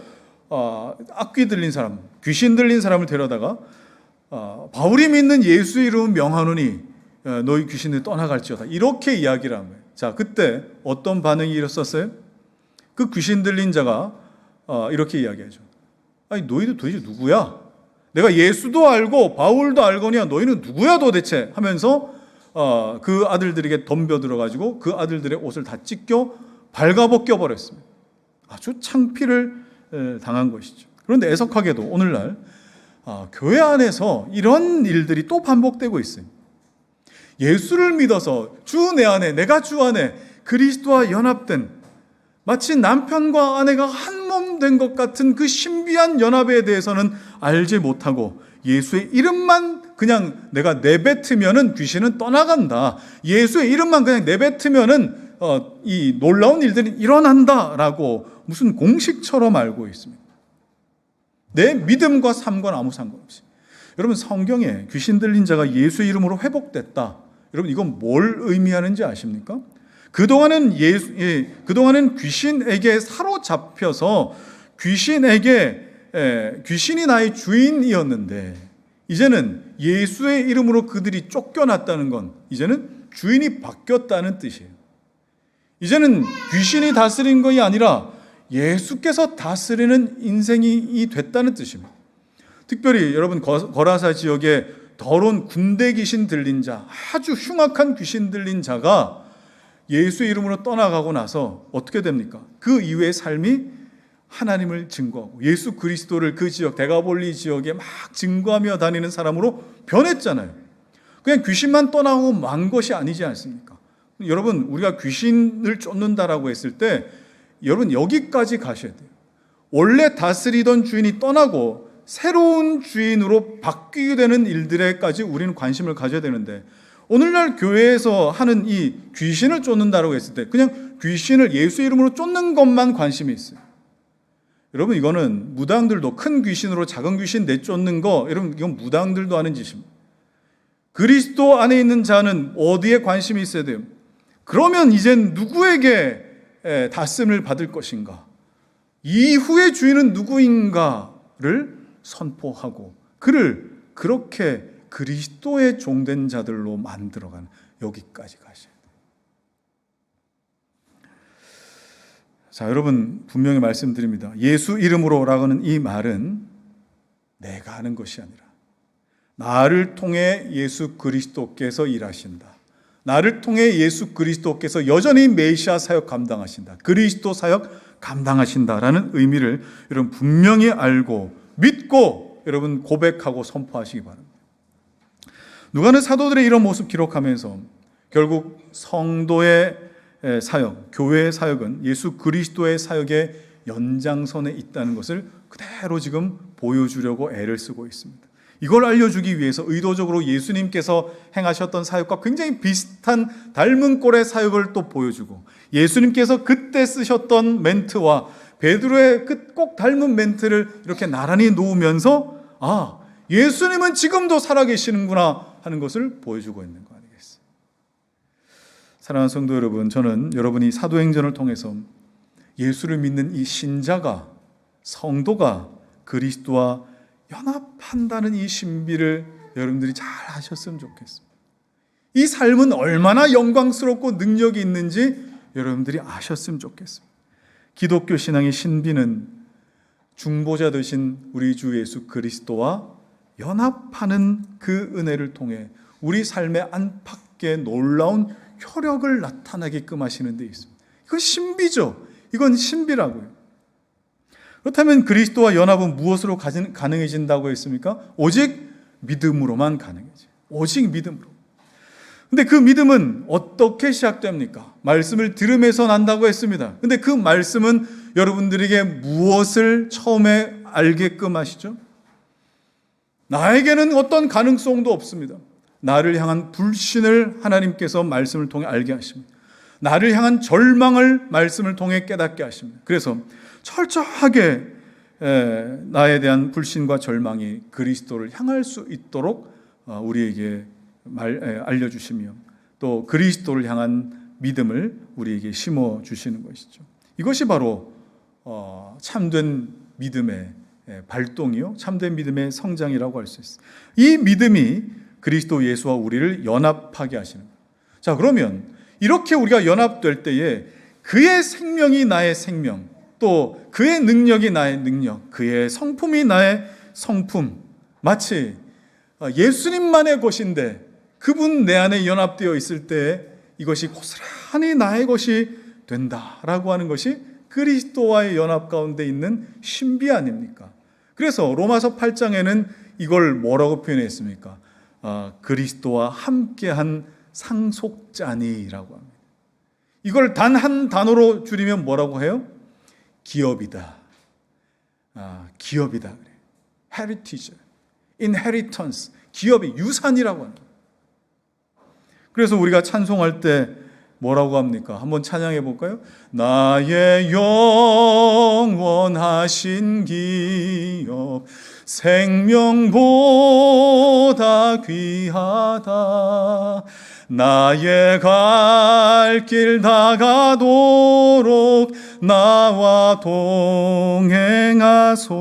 악귀 들린 사람, 귀신 들린 사람을 데려다가 바울이 믿는 예수의 이름은 명하노니 너희 귀신들이 떠나갈지어다 이렇게 이야기를 한 거예요. 자, 그때 어떤 반응이 일었었어요? 그 귀신 들린 자가 이렇게 이야기하죠. 아니 너희도 도대체 누구야? 내가 예수도 알고 바울도 알거니와 너희는 누구야 도대체? 하면서 그 아들들에게 덤벼 들어가지고 그 아들들의 옷을 다 찢겨 발가벗겨 버렸습니다. 아주 창피를 당한 것이죠. 그런데 애석하게도 오늘날 교회 안에서 이런 일들이 또 반복되고 있어요. 예수를 믿어서 주 내 안에, 내가 주 안에 그리스도와 연합된 마치 남편과 아내가 한 몸 된 것 같은 그 신비한 연합에 대해서는 알지 못하고 예수의 이름만 그냥 내가 내뱉으면은 귀신은 떠나간다. 예수의 이름만 그냥 내뱉으면은 이 놀라운 일들이 일어난다라고 무슨 공식처럼 알고 있습니다. 내 믿음과 삶과 아무 상관없이. 여러분, 성경에 귀신 들린 자가 예수의 이름으로 회복됐다. 여러분, 이건 뭘 의미하는지 아십니까? 그동안은 귀신에게 사로잡혀서 귀신이 나의 주인이었는데 이제는 예수의 이름으로 그들이 쫓겨났다는 건 이제는 주인이 바뀌었다는 뜻이에요. 이제는 귀신이 다스린 것이 아니라 예수께서 다스리는 인생이 됐다는 뜻입니다. 특별히 여러분 거라사 지역에 더러운 군대 귀신 들린 자, 아주 흉악한 귀신 들린 자가 예수의 이름으로 떠나가고 나서 어떻게 됩니까? 그 이후의 삶이 하나님을 증거하고 예수 그리스도를 그 지역 데가볼리 지역에 막 증거하며 다니는 사람으로 변했잖아요. 그냥 귀신만 떠나고 만 것이 아니지 않습니까? 여러분, 우리가 귀신을 쫓는다라고 했을 때 여러분 여기까지 가셔야 돼요. 원래 다스리던 주인이 떠나고 새로운 주인으로 바뀌게 되는 일들에까지 우리는 관심을 가져야 되는데 오늘날 교회에서 하는 이 귀신을 쫓는다라고 했을 때 그냥 귀신을 예수 이름으로 쫓는 것만 관심이 있어요. 여러분, 이거는 무당들도 큰 귀신으로 작은 귀신 내쫓는 거, 여러분 이건 무당들도 하는 짓입니다. 그리스도 안에 있는 자는 어디에 관심이 있어야 돼요? 그러면 이젠 누구에게 다스림을 받을 것인가? 이후의 주인은 누구인가를 선포하고 그를 그렇게 그리스도의 종된 자들로 만들어가는 여기까지 가셔야 돼요. 자, 여러분 분명히 말씀드립니다. 예수 이름으로라고는 이 말은 내가 하는 것이 아니라 나를 통해 예수 그리스도께서 일하신다. 나를 통해 예수 그리스도께서 여전히 메시아 사역 감당하신다. 그리스도 사역 감당하신다라는 의미를 여러분 분명히 알고 믿고 여러분 고백하고 선포하시기 바랍니다. 누가는 사도들의 이런 모습 기록하면서 결국 성도의 사역, 교회의 사역은 예수 그리스도의 사역의 연장선에 있다는 것을 그대로 지금 보여주려고 애를 쓰고 있습니다. 이걸 알려주기 위해서 의도적으로 예수님께서 행하셨던 사역과 굉장히 비슷한 닮은 꼴의 사역을 또 보여주고 예수님께서 그때 쓰셨던 멘트와 베드로의 그 꼭 닮은 멘트를 이렇게 나란히 놓으면서 예수님은 지금도 살아계시는구나 하는 것을 보여주고 있는 거 아니겠어요? 사랑하는 성도 여러분, 저는 여러분이 사도행전을 통해서 예수를 믿는 이 신자가, 성도가 그리스도와 연합한다는 이 신비를 여러분들이 잘 아셨으면 좋겠습니다. 이 삶은 얼마나 영광스럽고 능력이 있는지 여러분들이 아셨으면 좋겠습니다. 기독교 신앙의 신비는 중보자 되신 우리 주 예수 그리스도와 연합하는 그 은혜를 통해 우리 삶의 안팎의 놀라운 효력을 나타나게끔 하시는 데 있습니다. 이건 신비죠. 이건 신비라고요. 그렇다면 그리스도와 연합은 무엇으로 가능해진다고 했습니까? 오직 믿음으로만 가능해져요. 오직 믿음으로. 근데 그 믿음은 어떻게 시작됩니까? 말씀을 들으면서 난다고 했습니다. 근데 그 말씀은 여러분들에게 무엇을 처음에 알게끔 하시죠? 나에게는 어떤 가능성도 없습니다. 나를 향한 불신을 하나님께서 말씀을 통해 알게 하십니다. 나를 향한 절망을 말씀을 통해 깨닫게 하십니다. 그래서 철저하게 나에 대한 불신과 절망이 그리스도를 향할 수 있도록 우리에게 알려주시며 또 그리스도를 향한 믿음을 우리에게 심어주시는 것이죠. 이것이 바로 참된 믿음의 발동이요, 참된 믿음의 성장이라고 할 수 있어요. 이 믿음이 그리스도 예수와 우리를 연합하게 하시는 거예요. 자, 그러면 이렇게 우리가 연합될 때에 그의 생명이 나의 생명, 또 그의 능력이 나의 능력, 그의 성품이 나의 성품, 마치 예수님만의 것인데 그분 내 안에 연합되어 있을 때 이것이 고스란히 나의 것이 된다라고 하는 것이 그리스도와의 연합 가운데 있는 신비 아닙니까? 그래서 로마서 8장에는 이걸 뭐라고 표현했습니까? 그리스도와 함께한 상속자니라고 합니다. 이걸 단 한 단어로 줄이면 뭐라고 해요? 기업이다. 기업이다. heritage, inheritance, 기업이 유산이라고 합니다. 그래서 우리가 찬송할 때 뭐라고 합니까? 한번 찬양해 볼까요? 나의 영원하신 기업 생명보다 귀하다. 나의 갈 길 다가도록 나와 동행하소서.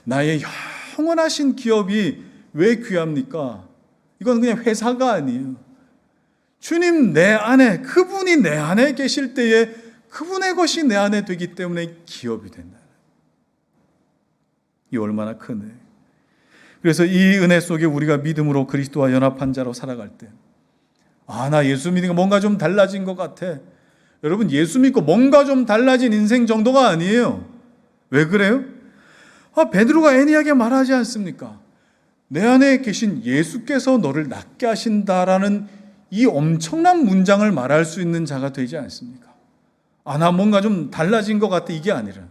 나의 영원하신 기업이 왜 귀합니까? 이건 그냥 회사가 아니에요. 주님 내 안에, 그분이 내 안에 계실 때에 그분의 것이 내 안에 되기 때문에 기업이 된다. 이 얼마나 큰 은혜. 그래서 이 은혜 속에 우리가 믿음으로 그리스도와 연합한 자로 살아갈 때, 나 예수 믿으니까 뭔가 좀 달라진 것 같아. 여러분, 예수 믿고 뭔가 좀 달라진 인생 정도가 아니에요. 왜 그래요? 베드로가 애니하게 말하지 않습니까? 내 안에 계신 예수께서 너를 낫게 하신다라는 이 엄청난 문장을 말할 수 있는 자가 되지 않습니까? 나 뭔가 좀 달라진 것 같아, 이게 아니라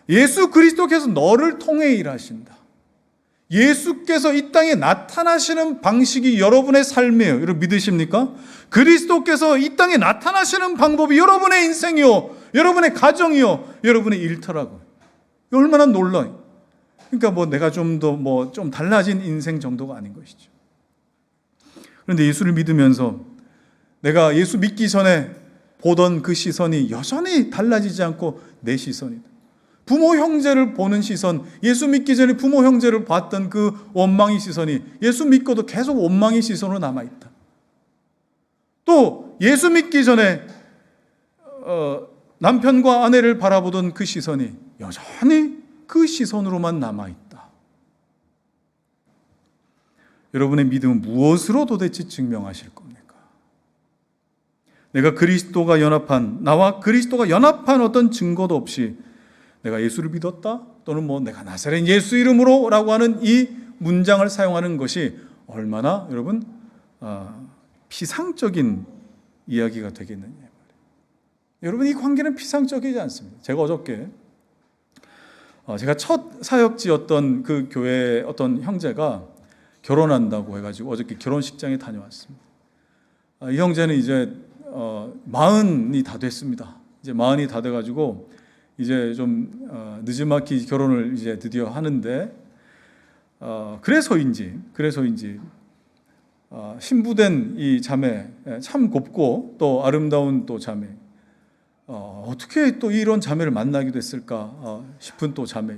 예수 그리스도께서 너를 통해 일하신다. 예수께서 이 땅에 나타나시는 방식이 여러분의 삶이에요. 여러분 믿으십니까? 그리스도께서 이 땅에 나타나시는 방법이 여러분의 인생이요, 여러분의 가정이요, 여러분의 일터라고. 얼마나 놀라요. 그러니까 내가 좀 더 좀 달라진 인생 정도가 아닌 것이죠. 그런데 예수를 믿으면서 내가 예수 믿기 전에 보던 그 시선이 여전히 달라지지 않고 내 시선이다. 부모 형제를 보는 시선, 예수 믿기 전에 부모 형제를 봤던 그 원망의 시선이 예수 믿고도 계속 원망의 시선으로 남아있다. 또 예수 믿기 전에 남편과 아내를 바라보던 그 시선이 여전히 그 시선으로만 남아있다. 여러분의 믿음은 무엇으로 도대체 증명하실 겁니까? 내가 그리스도가 연합한, 나와 그리스도가 연합한 어떤 증거도 없이 내가 예수를 믿었다, 또는 내가 나사렛 예수 이름으로 라고 하는 이 문장을 사용하는 것이 얼마나 여러분 피상적인 이야기가 되겠느냐. 여러분, 이 관계는 피상적이지 않습니다. 제가 어저께 제가 첫 사역지였던 그 교회 어떤 형제가 결혼한다고 해가지고 어저께 결혼식장에 다녀왔습니다. 이 형제는 이제 40이 다 됐습니다. 이제 40이 다 돼가지고 이제 좀 늦지막히 결혼을 이제 드디어 하는데 그래서인지 신부된 이 자매, 참 곱고 또 아름다운 또 자매, 어떻게 또 이런 자매를 만나게 됐을까 싶은 또 자매.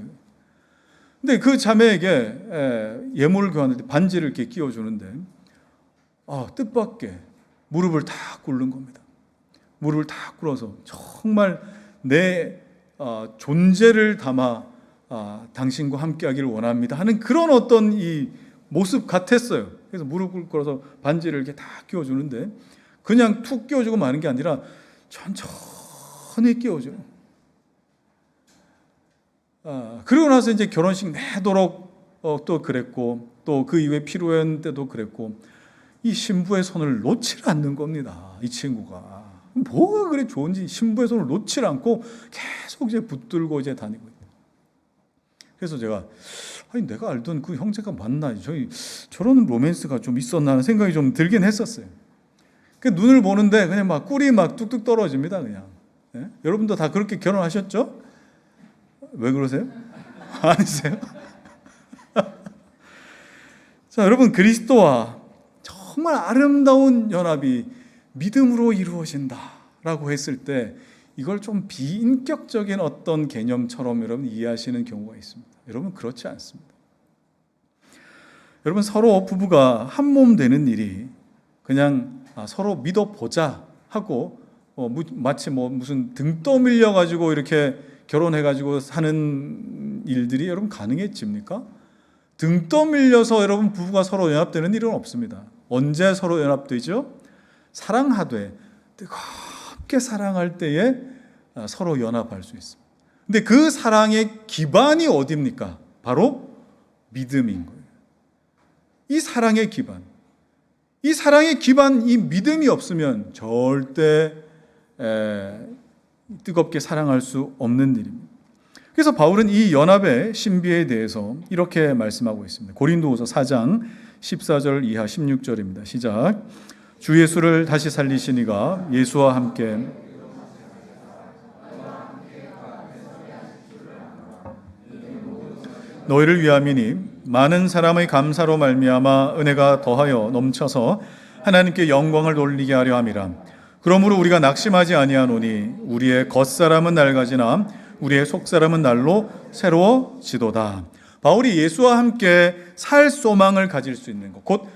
근데 그 자매에게 예물을 교환할 때 반지를 이렇게 끼워주는데 뜻밖의 무릎을 탁 꿇는 겁니다. 무릎을 탁 꿇어서 정말 내 존재를 담아 당신과 함께하기를 원합니다 하는 그런 어떤 이 모습 같았어요. 그래서 무릎을 꿇어서 반지를 이렇게 탁 끼워주는데 그냥 툭 끼워주고 마는 게 아니라 천천히 끼워줘요. 그리고 나서 이제 결혼식 내도록 또 그랬고 또 그 이후에 피로연 때도 그랬고 이 신부의 손을 놓질 않는 겁니다. 이 친구가 뭐가 그래 좋은지 신부의 손을 놓질 않고 계속 이제 붙들고 이제 다니고 있다. 그래서 제가 내가 알던 그 형제가 맞나? 저런 로맨스가 좀 있었나 하는 생각이 좀 들긴 했었어요. 그 눈을 보는데 그냥 막 꿀이 막 뚝뚝 떨어집니다. 그냥. 예? 여러분도 다 그렇게 결혼하셨죠? 왜 그러세요? 아니세요? 자, 여러분 그리스도와 정말 아름다운 연합이 믿음으로 이루어진다라고 했을 때 이걸 좀 비인격적인 어떤 개념처럼 여러분 이해하시는 경우가 있습니다. 여러분 그렇지 않습니다. 여러분 서로 부부가 한 몸 되는 일이 그냥 서로 믿어보자 하고 마치 무슨 등 떠밀려 가지고 이렇게 결혼해 가지고 사는 일들이 여러분 가능해집니까? 등 떠밀려서 여러분 부부가 서로 연합되는 일은 없습니다. 언제 서로 연합되죠? 사랑하되 뜨겁게 사랑할 때에 서로 연합할 수 있습니다. 근데 그 사랑의 기반이 어디입니까? 바로 믿음인 거예요. 이 사랑의 기반, 이 믿음이 없으면 절대 뜨겁게 사랑할 수 없는 일입니다. 그래서 바울은 이 연합의 신비에 대해서 이렇게 말씀하고 있습니다. 고린도후서 4장 14절 이하 16절입니다. 시작. 주 예수를 다시 살리신 이가 예수와 함께 너희를 위함이니 많은 사람의 감사로 말미암아 은혜가 더하여 넘쳐서 하나님께 영광을 돌리게 하려 함이라. 그러므로 우리가 낙심하지 아니하노니 우리의 겉사람은 낡아지나 우리의 속사람은 날로 새로워지도다. 바울이 예수와 함께 살 소망을 가질 수 있는 것, 곧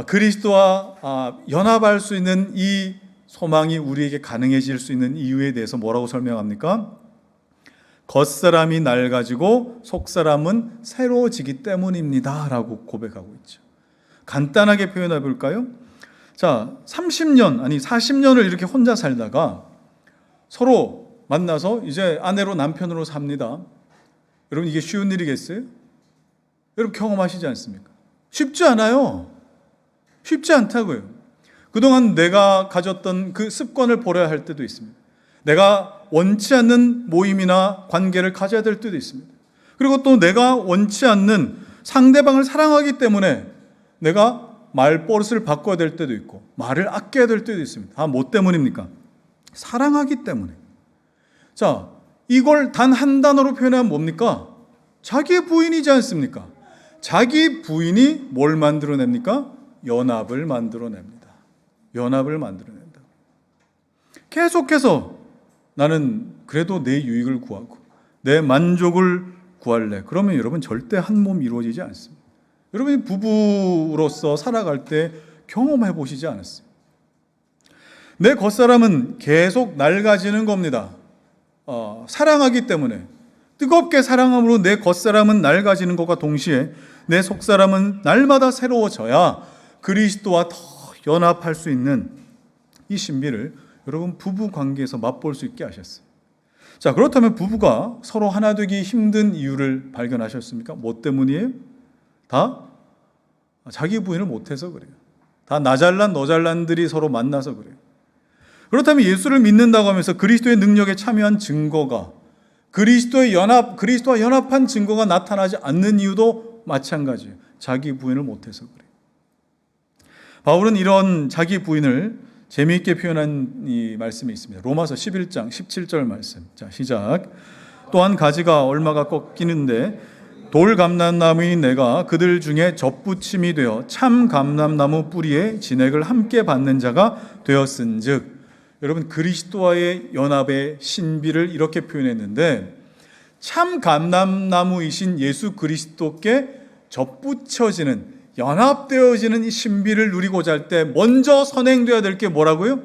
그리스도와 연합할 수 있는 이 소망이 우리에게 가능해질 수 있는 이유에 대해서 뭐라고 설명합니까? 겉사람이 낡아지고 속사람은 새로워지기 때문입니다 라고 고백하고 있죠. 간단하게 표현해 볼까요? 자, 30년 아니 40년을 이렇게 혼자 살다가 서로 만나서 이제 아내로 남편으로 삽니다. 여러분 이게 쉬운 일이겠어요? 여러분 경험하시지 않습니까? 쉽지 않아요. 쉽지 않다고요. 그동안 내가 가졌던 그 습관을 버려야 할 때도 있습니다. 내가 원치 않는 모임이나 관계를 가져야 될 때도 있습니다. 그리고 또 내가 원치 않는 상대방을 사랑하기 때문에 내가 말버릇을 바꿔야 될 때도 있고 말을 아껴야 될 때도 있습니다. 다 뭐 때문입니까? 사랑하기 때문에. 자, 이걸 단 한 단어로 표현하면 뭡니까? 자기의 부인이지 않습니까? 자기 부인이 뭘 만들어냅니까? 연합을 만들어냅니다. 연합을 만들어낸다. 계속해서 나는 그래도 내 유익을 구하고 내 만족을 구할래. 그러면 여러분 절대 한 몸 이루어지지 않습니다. 여러분이 부부로서 살아갈 때 경험해 보시지 않았어요? 내 겉사람은 계속 낡아지는 겁니다. 사랑하기 때문에 뜨겁게 사랑함으로 내 겉사람은 낡아지는 것과 동시에 내 속사람은 날마다 새로워져야 그리스도와 더 연합할 수 있는 이 신비를 여러분 부부 관계에서 맛볼 수 있게 하셨어요. 자, 그렇다면 부부가 서로 하나 되기 힘든 이유를 발견하셨습니까? 뭐 때문이에요? 다 자기 부인을 못해서 그래요. 다 나 잘난 너 잘난들이 서로 만나서 그래요. 그렇다면 예수를 믿는다고 하면서 그리스도의 능력에 참여한 증거가 그리스도와 연합한 증거가 나타나지 않는 이유도 마찬가지예요. 자기 부인을 못해서 그래요. 바울은 이런 자기 부인을 재미있게 표현한 이 말씀이 있습니다. 로마서 11장 17절 말씀. 자, 시작. 또한 가지가 얼마가 꺾이는데 돌감람나무인 내가 그들 중에 젖붙임이 되어 참 감람나무 뿌리에 진액을 함께 받는 자가 되었은즉. 여러분, 그리스도와의 연합의 신비를 이렇게 표현했는데, 참 감람나무이신 예수 그리스도께 젖붙여지는, 연합되어지는 이 신비를 누리고자 할 때 먼저 선행되어야 될 게 뭐라고요?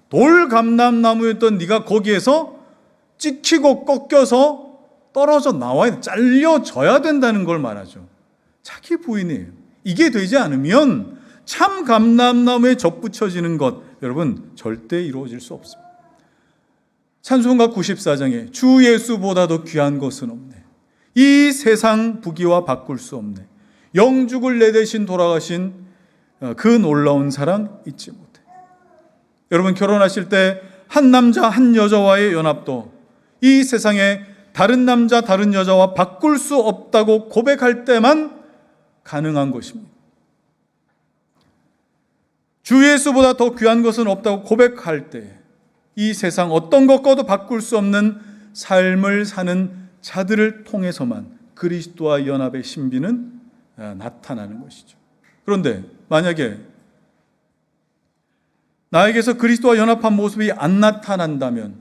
돌감람나무였던 네가 거기에서 찍히고 꺾여서 떨어져 나와야 돼. 잘려져야 된다는 걸 말하죠. 자기 부인이에요. 이게 되지 않으면 참 감람나무에 젖붙여지는 것, 여러분, 절대 이루어질 수 없습니다. 찬송가 94장에 주 예수보다도 귀한 것은 없네. 이 세상 부귀와 바꿀 수 없네. 영죽을 내 대신 돌아가신 그 놀라운 사랑 잊지 못해. 여러분, 결혼하실 때 한 남자 한 여자와의 연합도 이 세상에 다른 남자 다른 여자와 바꿀 수 없다고 고백할 때만 가능한 것입니다. 주 예수보다 더 귀한 것은 없다고 고백할 때 이 세상 어떤 것과도 바꿀 수 없는 삶을 사는 자들을 통해서만 그리스도와 연합의 신비는 나타나는 것이죠. 그런데 만약에 나에게서 그리스도와 연합한 모습이 안 나타난다면,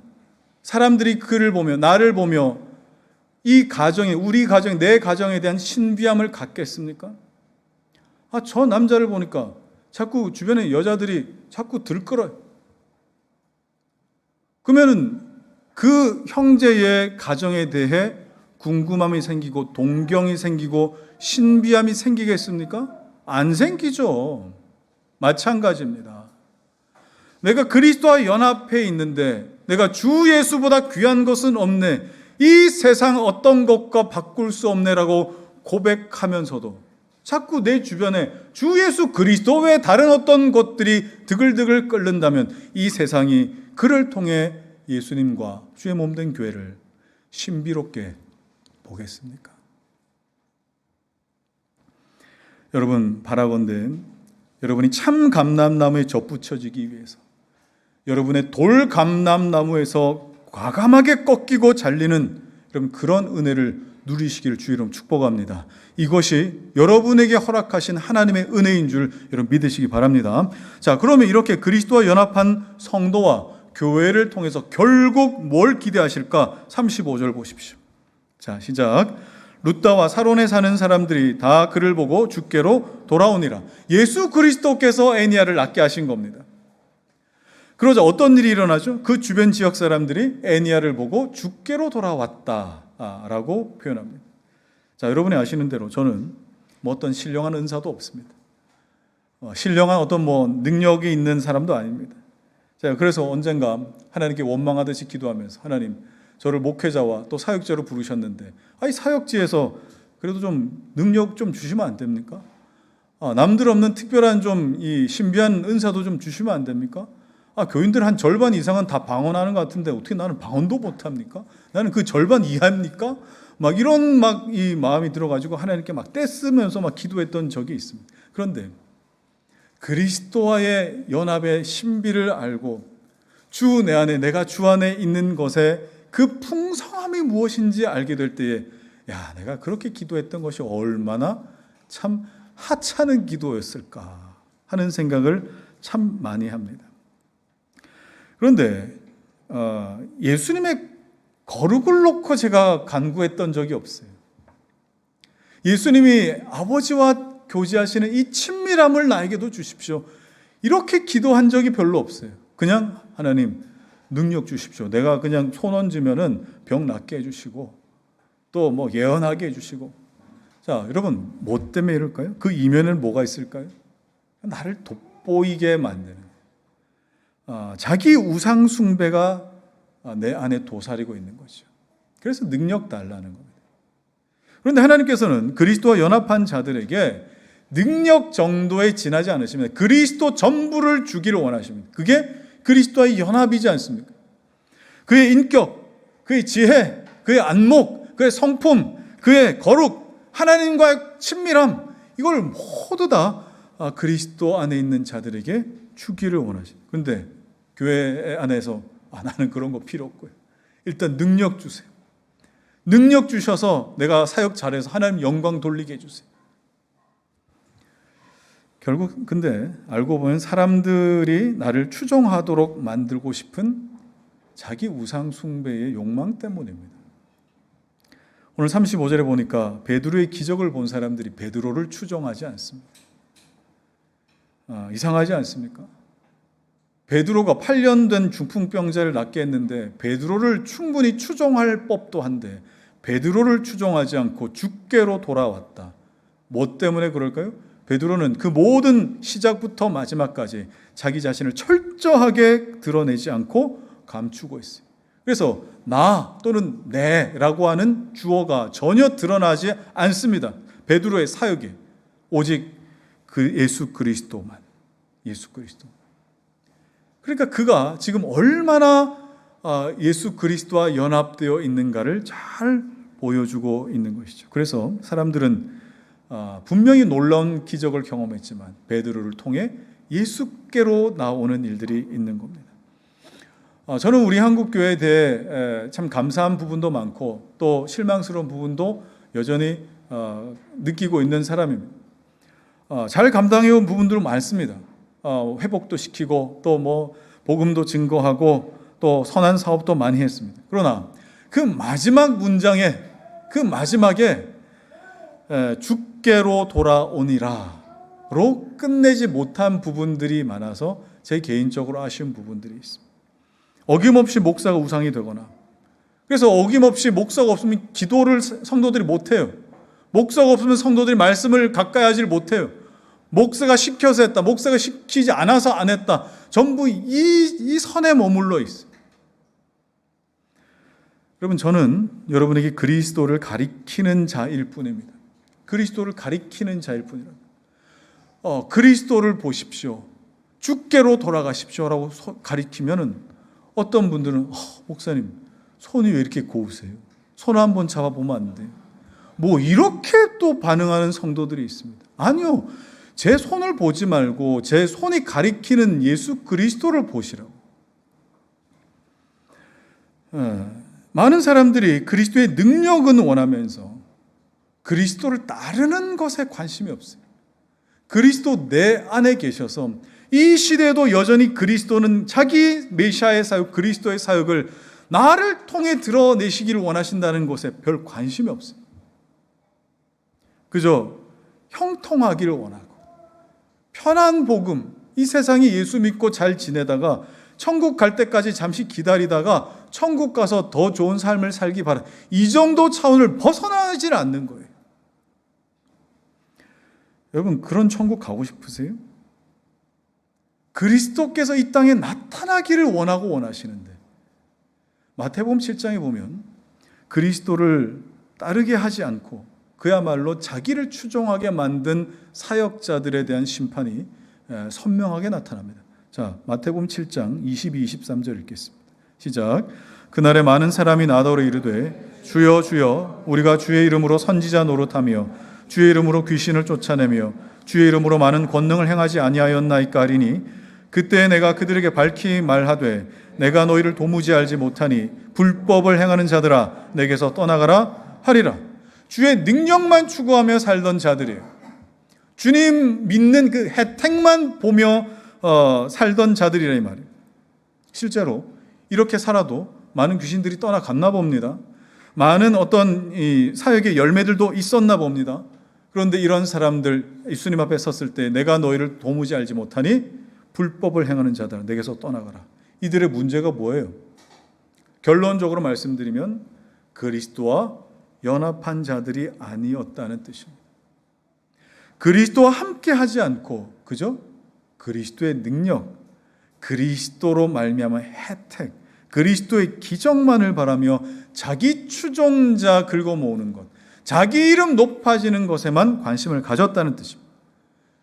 사람들이 그를 보며 나를 보며 이 가정에, 우리 가정, 내 가정에 대한 신비함을 갖겠습니까? 저 남자를 보니까 자꾸 주변에 여자들이 자꾸 들끓어요. 그러면은 그 형제의 가정에 대해 궁금함이 생기고 동경이 생기고 신비함이 생기겠습니까? 안 생기죠. 마찬가지입니다. 내가 그리스도와 연합해 있는데 내가 주 예수보다 귀한 것은 없네, 이 세상 어떤 것과 바꿀 수 없네라고 고백하면서도 자꾸 내 주변에 주 예수 그리스도 외에 다른 어떤 것들이 드글드글 끓는다면 이 세상이 그를 통해 예수님과 주의 몸된 교회를 신비롭게 보겠습니까? 여러분, 바라건대 여러분이 참 감람나무에 젖붙여지기 위해서 여러분의 돌 감람나무에서 과감하게 꺾이고 잘리는 여러분 그런 은혜를 누리시기를 주의 이름 축복합니다. 이것이 여러분에게 허락하신 하나님의 은혜인 줄 여러분 믿으시기 바랍니다. 자, 그러면 이렇게 그리스도와 연합한 성도와 교회를 통해서 결국 뭘 기대하실까? 35절 보십시오. 자, 시작. 룻다와 사론에 사는 사람들이 다 그를 보고 주께로 돌아오니라. 예수 그리스도께서 애니야를 낫게 하신 겁니다. 그러자 어떤 일이 일어나죠? 그 주변 지역 사람들이 애니야를 보고 주께로 돌아왔다라고 표현합니다. 자, 여러분이 아시는 대로 저는 어떤 신령한 은사도 없습니다. 신령한 어떤 능력이 있는 사람도 아닙니다. 자, 그래서 언젠가 하나님께 원망하듯이 기도하면서, 하나님, 저를 목회자와 또 사역자로 부르셨는데 사역지에서 그래도 좀 능력 좀 주시면 안 됩니까? 남들 없는 특별한 좀 이 신비한 은사도 좀 주시면 안 됩니까? 교인들 한 절반 이상은 다 방언하는 것 같은데 어떻게 나는 방언도 못합니까? 나는 그 절반 이하입니까? 이런 이 마음이 들어가지고 하나님께 떼쓰면서 기도했던 적이 있습니다. 그런데 그리스도와의 연합의 신비를 알고 주 내 안에, 내가 주 안에 있는 것에 그 풍성함이 무엇인지 알게 될 때에 내가 그렇게 기도했던 것이 얼마나 참 하찮은 기도였을까 하는 생각을 참 많이 합니다. 그런데 예수님의 거룩을 놓고 제가 간구했던 적이 없어요. 예수님이 아버지와 교제하시는 이 친밀함을 나에게도 주십시오, 이렇게 기도한 적이 별로 없어요. 그냥 하나님 능력 주십시오. 내가 그냥 손 얹으면은 병 낫게 해주시고 또 예언하게 해주시고. 자, 여러분, 뭐 때문에 이럴까요? 그 이면에는 뭐가 있을까요? 나를 돋보이게 만드는 자기 우상 숭배가 내 안에 도사리고 있는 거죠. 그래서 능력 달라는 겁니다. 그런데 하나님께서는 그리스도와 연합한 자들에게 능력 정도에 지나지 않으십니다. 그리스도 전부를 주기를 원하십니다. 그게 그리스도와의 연합이지 않습니까? 그의 인격, 그의 지혜, 그의 안목, 그의 성품, 그의 거룩, 하나님과의 친밀함, 이걸 모두 다 그리스도 안에 있는 자들에게 주기를 원하십니다. 그런데 교회 안에서 나는 그런 거 필요 없고요, 일단 능력 주세요. 능력 주셔서 내가 사역 잘해서 하나님 영광 돌리게 해주세요. 결국 근데 알고 보면 사람들이 나를 추종하도록 만들고 싶은 자기 우상 숭배의 욕망 때문입니다. 오늘 35절에 보니까 베드로의 기적을 본 사람들이 베드로를 추종하지 않습니다. 이상하지 않습니까? 베드로가 8년 된 중풍병자를 낫게 했는데 베드로를 충분히 추종할 법도 한데 베드로를 추종하지 않고 죽게로 돌아왔다. 뭐 때문에 그럴까요? 베드로는 그 모든 시작부터 마지막까지 자기 자신을 철저하게 드러내지 않고 감추고 있어요. 그래서 나 또는 내라고 하는 주어가 전혀 드러나지 않습니다. 베드로의 사역에 오직 그 예수 그리스도만. 예수 그리스도. 그러니까 그가 지금 얼마나 예수 그리스도와 연합되어 있는가를 잘 보여주고 있는 것이죠. 그래서 사람들은 분명히 놀라운 기적을 경험했지만 베드로를 통해 예수께로 나오는 일들이 있는 겁니다. 저는 우리 한국교회에 대해 참 감사한 부분도 많고 또 실망스러운 부분도 여전히 느끼고 있는 사람입니다. 잘 감당해온 부분들은 많습니다. 회복도 시키고 또 뭐 복음도 증거하고 또 선한 사업도 많이 했습니다. 그러나 그 마지막 문장에 그 마지막에 주께로 돌아오니라로 끝내지 못한 부분들이 많아서 제 개인적으로 아쉬운 부분들이 있습니다. 어김없이 목사가 우상이 되거나 그래서 어김없이 목사가 없으면 기도를 성도들이 못해요. 목사가 없으면 성도들이 말씀을 가까이 하질 못해요. 목사가 시켜서 했다. 목사가 시키지 않아서 안 했다. 전부 이 선에 머물러 있어요. 여러분, 저는 여러분에게 그리스도를 가리키는 자일 뿐입니다. 그리스도를 가리키는 자일 뿐이라. 그리스도를 보십시오. 주께로 돌아가십시오라고 가리키면은 어떤 분들은 목사님 손이 왜 이렇게 고우세요? 손 한번 잡아보면 안 돼요? 뭐 이렇게 또 반응하는 성도들이 있습니다. 아니요. 제 손을 보지 말고 제 손이 가리키는 예수 그리스도를 보시라고. 많은 사람들이 그리스도의 능력은 원하면서 그리스도를 따르는 것에 관심이 없어요. 그리스도 내 안에 계셔서 이 시대에도 여전히 그리스도는 자기 메시아의 사역, 그리스도의 사역을 나를 통해 드러내시기를 원하신다는 것에 별 관심이 없어요. 그저 형통하기를 원하고 편한 복음, 이 세상에 예수 믿고 잘 지내다가 천국 갈 때까지 잠시 기다리다가 천국 가서 더 좋은 삶을 살기 바라. 이 정도 차원을 벗어나질 않는 거예요. 여러분, 그런 천국 가고 싶으세요? 그리스도께서 이 땅에 나타나기를 원하고 원하시는데 마태복음 7장에 보면 그리스도를 따르게 하지 않고 그야말로 자기를 추종하게 만든 사역자들에 대한 심판이 선명하게 나타납니다. 자, 마태복음 7장 22, 23절 읽겠습니다. 시작. 그날에 많은 사람이 나더러 이르되 주여 주여 우리가 주의 이름으로 선지자 노릇하며 주의 이름으로 귀신을 쫓아내며 주의 이름으로 많은 권능을 행하지 아니하였나이까 하리니 그때 내가 그들에게 밝히 말하되 내가 너희를 도무지 알지 못하니 불법을 행하는 자들아 내게서 떠나가라 하리라. 주의 능력만 추구하며 살던 자들이에요. 주님 믿는 그 혜택만 보며 살던 자들이라 이 말이에요. 실제로 이렇게 살아도 많은 귀신들이 떠나갔나 봅니다. 많은 어떤 이 사역의 열매들도 있었나 봅니다. 그런데 이런 사람들 예수님 앞에 섰을 때 내가 너희를 도무지 알지 못하니 불법을 행하는 자들 내게서 떠나가라. 이들의 문제가 뭐예요? 결론적으로 말씀드리면 그리스도와 연합한 자들이 아니었다는 뜻입니다. 그리스도와 함께 하지 않고 그죠? 그리스도의 능력, 그리스도로 말미암은 혜택, 그리스도의 기적만을 바라며 자기 추종자 긁어 모으는 것, 자기 이름 높아지는 것에만 관심을 가졌다는 뜻입니다.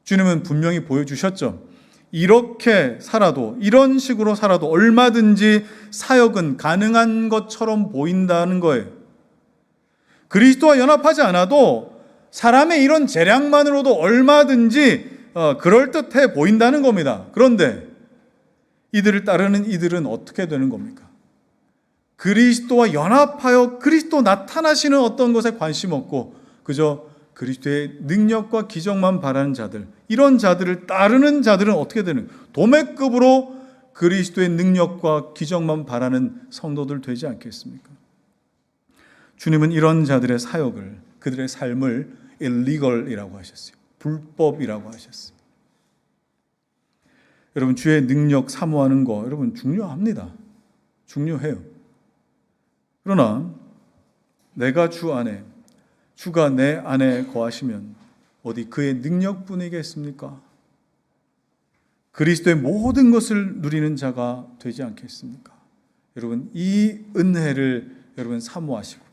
주님은 분명히 보여주셨죠. 이렇게 살아도, 이런 식으로 살아도 얼마든지 사역은 가능한 것처럼 보인다는 거예요. 그리스도와 연합하지 않아도 사람의 이런 재량만으로도 얼마든지 그럴듯해 보인다는 겁니다. 그런데 이들을 따르는 이들은 어떻게 되는 겁니까? 그리스도와 연합하여 그리스도 나타나시는 어떤 것에 관심 없고 그저 그리스도의 능력과 기적만 바라는 자들, 이런 자들을 따르는 자들은 어떻게 되는 거예요? 도매급으로 그리스도의 능력과 기적만 바라는 성도들 되지 않겠습니까? 주님은 이런 자들의 사역을, 그들의 삶을 일리걸이라고 하셨어요. 불법이라고 하셨어요. 여러분, 주의 능력 사모하는 거 여러분 중요합니다. 중요해요. 그러나 내가 주 안에, 주가 내 안에 거하시면 어디 그의 능력뿐이겠습니까? 그리스도의 모든 것을 누리는 자가 되지 않겠습니까? 여러분, 이 은혜를 여러분 사모하시고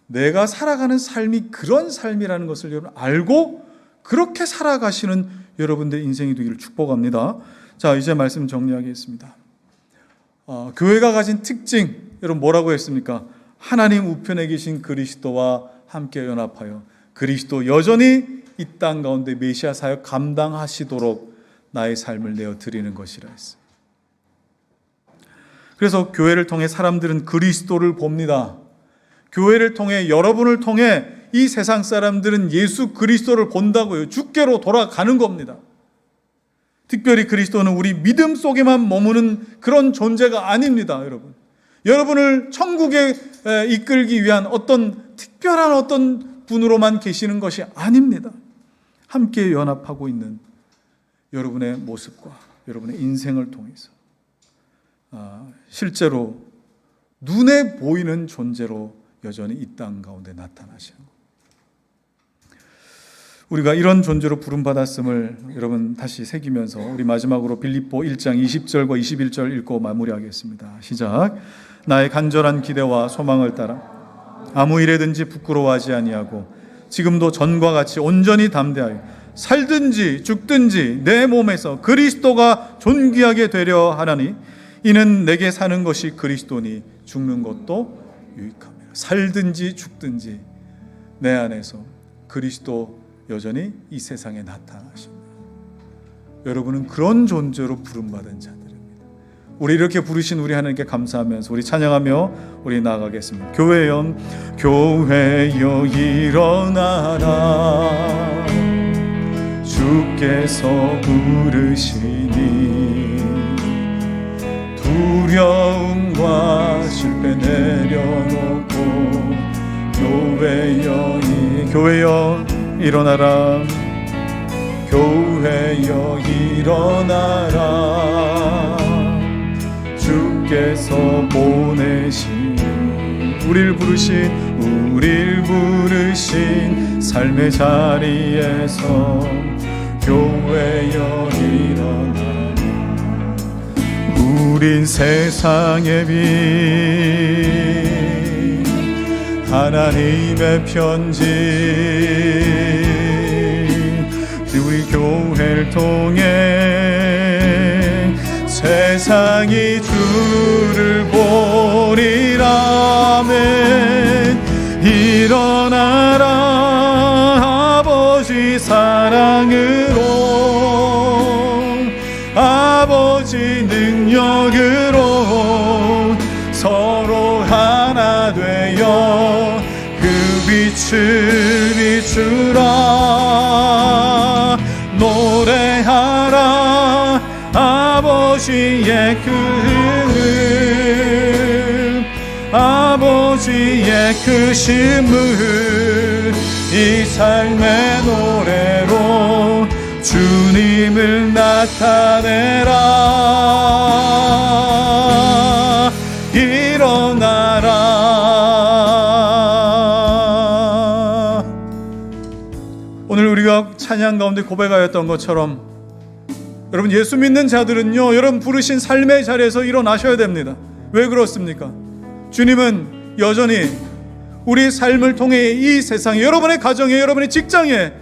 내가 살아가는 삶이 그런 삶이라는 것을 여러분 알고 그렇게 살아가시는 여러분들의 인생이 되기를 축복합니다. 자, 이제 말씀 정리하겠습니다. 교회가 가진 특징, 여러분 뭐라고 했습니까? 하나님 우편에 계신 그리스도와 함께 연합하여 그리스도 여전히 이 땅 가운데 메시아 사역 감당하시도록 나의 삶을 내어 드리는 것이라 했어요. 그래서 교회를 통해 사람들은 그리스도를 봅니다. 교회를 통해, 여러분을 통해 이 세상 사람들은 예수 그리스도를 본다고요. 주께로 돌아가는 겁니다. 특별히 그리스도는 우리 믿음 속에만 머무는 그런 존재가 아닙니다, 여러분. 여러분을 천국에 이끌기 위한 어떤 특별한 어떤 분으로만 계시는 것이 아닙니다. 함께 연합하고 있는 여러분의 모습과 여러분의 인생을 통해서 실제로 눈에 보이는 존재로 여전히 이 땅 가운데 나타나시는 것. 우리가 이런 존재로 부름받았음을 여러분 다시 새기면서 우리 마지막으로 빌립보 1장 20절과 21절 읽고 마무리하겠습니다. 시작. 나의 간절한 기대와 소망을 따라 아무 일에든지 부끄러워하지 아니하고 지금도 전과 같이 온전히 담대하여 살든지 죽든지 내 몸에서 그리스도가 존귀하게 되려 하나니 이는 내게 사는 것이 그리스도니 죽는 것도 유익함이라. 살든지 죽든지 내 안에서 그리스도 여전히 이 세상에 나타나십니다. 여러분은 그런 존재로 부름받은 자들입니다. 우리 이렇게 부르신 우리 하나님께 감사하면서 우리 찬양하며 우리 나아가겠습니다. 교회여, 교회여 일어나라. 주께서 부르시니 두려움과 실패 내려놓고 교회여 일어나라. 교회여 일어나라. 주께서 보내신 우릴 부르신 삶의 자리에서 교회여 일어나라. 우린 세상의 빛 하나님의 편지 우리 교회를 통해 세상이 주를 보리라면 일어나라. 아버지 사랑으로 아버지 능력으로 서로 하나 되어 그 빛을 비추라. 노래하라. 아버지의 아버지의 크심을 이 삶의 노래로 주님을 나타내라. 일어나라. 오늘 우리가 찬양 가운데 고백하였던 것처럼 여러분, 예수 믿는 자들은요, 여러분 부르신 삶의 자리에서 일어나셔야 됩니다. 왜 그렇습니까? 주님은 여전히 우리 삶을 통해 이 세상에, 여러분의 가정에, 여러분의 직장에,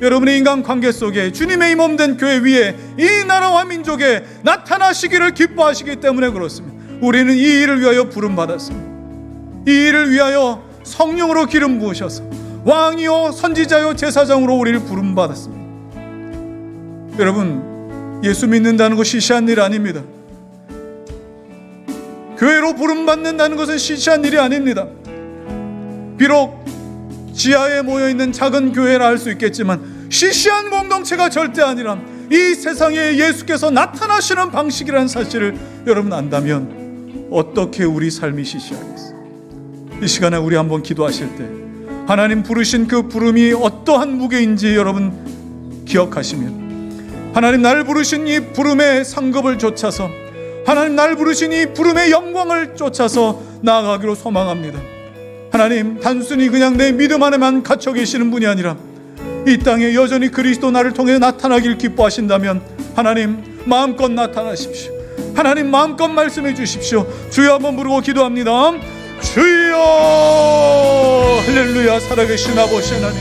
여러분의 인간관계 속에 주님의 이 몸된 교회 위에 이 나라와 민족에 나타나시기를 기뻐하시기 때문에 그렇습니다. 우리는 이 일을 위하여 부름받았습니다. 이 일을 위하여 성령으로 기름 부으셔서 왕이요 선지자요 제사장으로 우리를 부름받았습니다. 여러분, 예수 믿는다는 것이 시시한 일 아닙니다. 교회로 부름받는다는 것은 시시한 일이 아닙니다. 비록 지하에 모여있는 작은 교회라 할 수 있겠지만 시시한 공동체가 절대 아니라 이 세상에 예수께서 나타나시는 방식이라는 사실을 여러분 안다면 어떻게 우리 삶이 시시하겠어요? 이 시간에 우리 한번 기도하실 때 하나님 부르신 그 부름이 어떠한 무게인지 여러분 기억하시면, 하나님 날 부르신 이 부름의 상급을 쫓아서, 하나님 날 부르신 이 부름의 영광을 쫓아서 나아가기로 소망합니다. 하나님, 단순히 그냥 내 믿음 안에만 갇혀 계시는 분이 아니라 이 땅에 여전히 그리스도 나를 통해 나타나길 기뻐하신다면 하나님 마음껏 나타나십시오. 하나님 마음껏 말씀해 주십시오. 주여 한번 부르고 기도합니다. 주여. 할렐루야. 살아계신 아버지 하나님,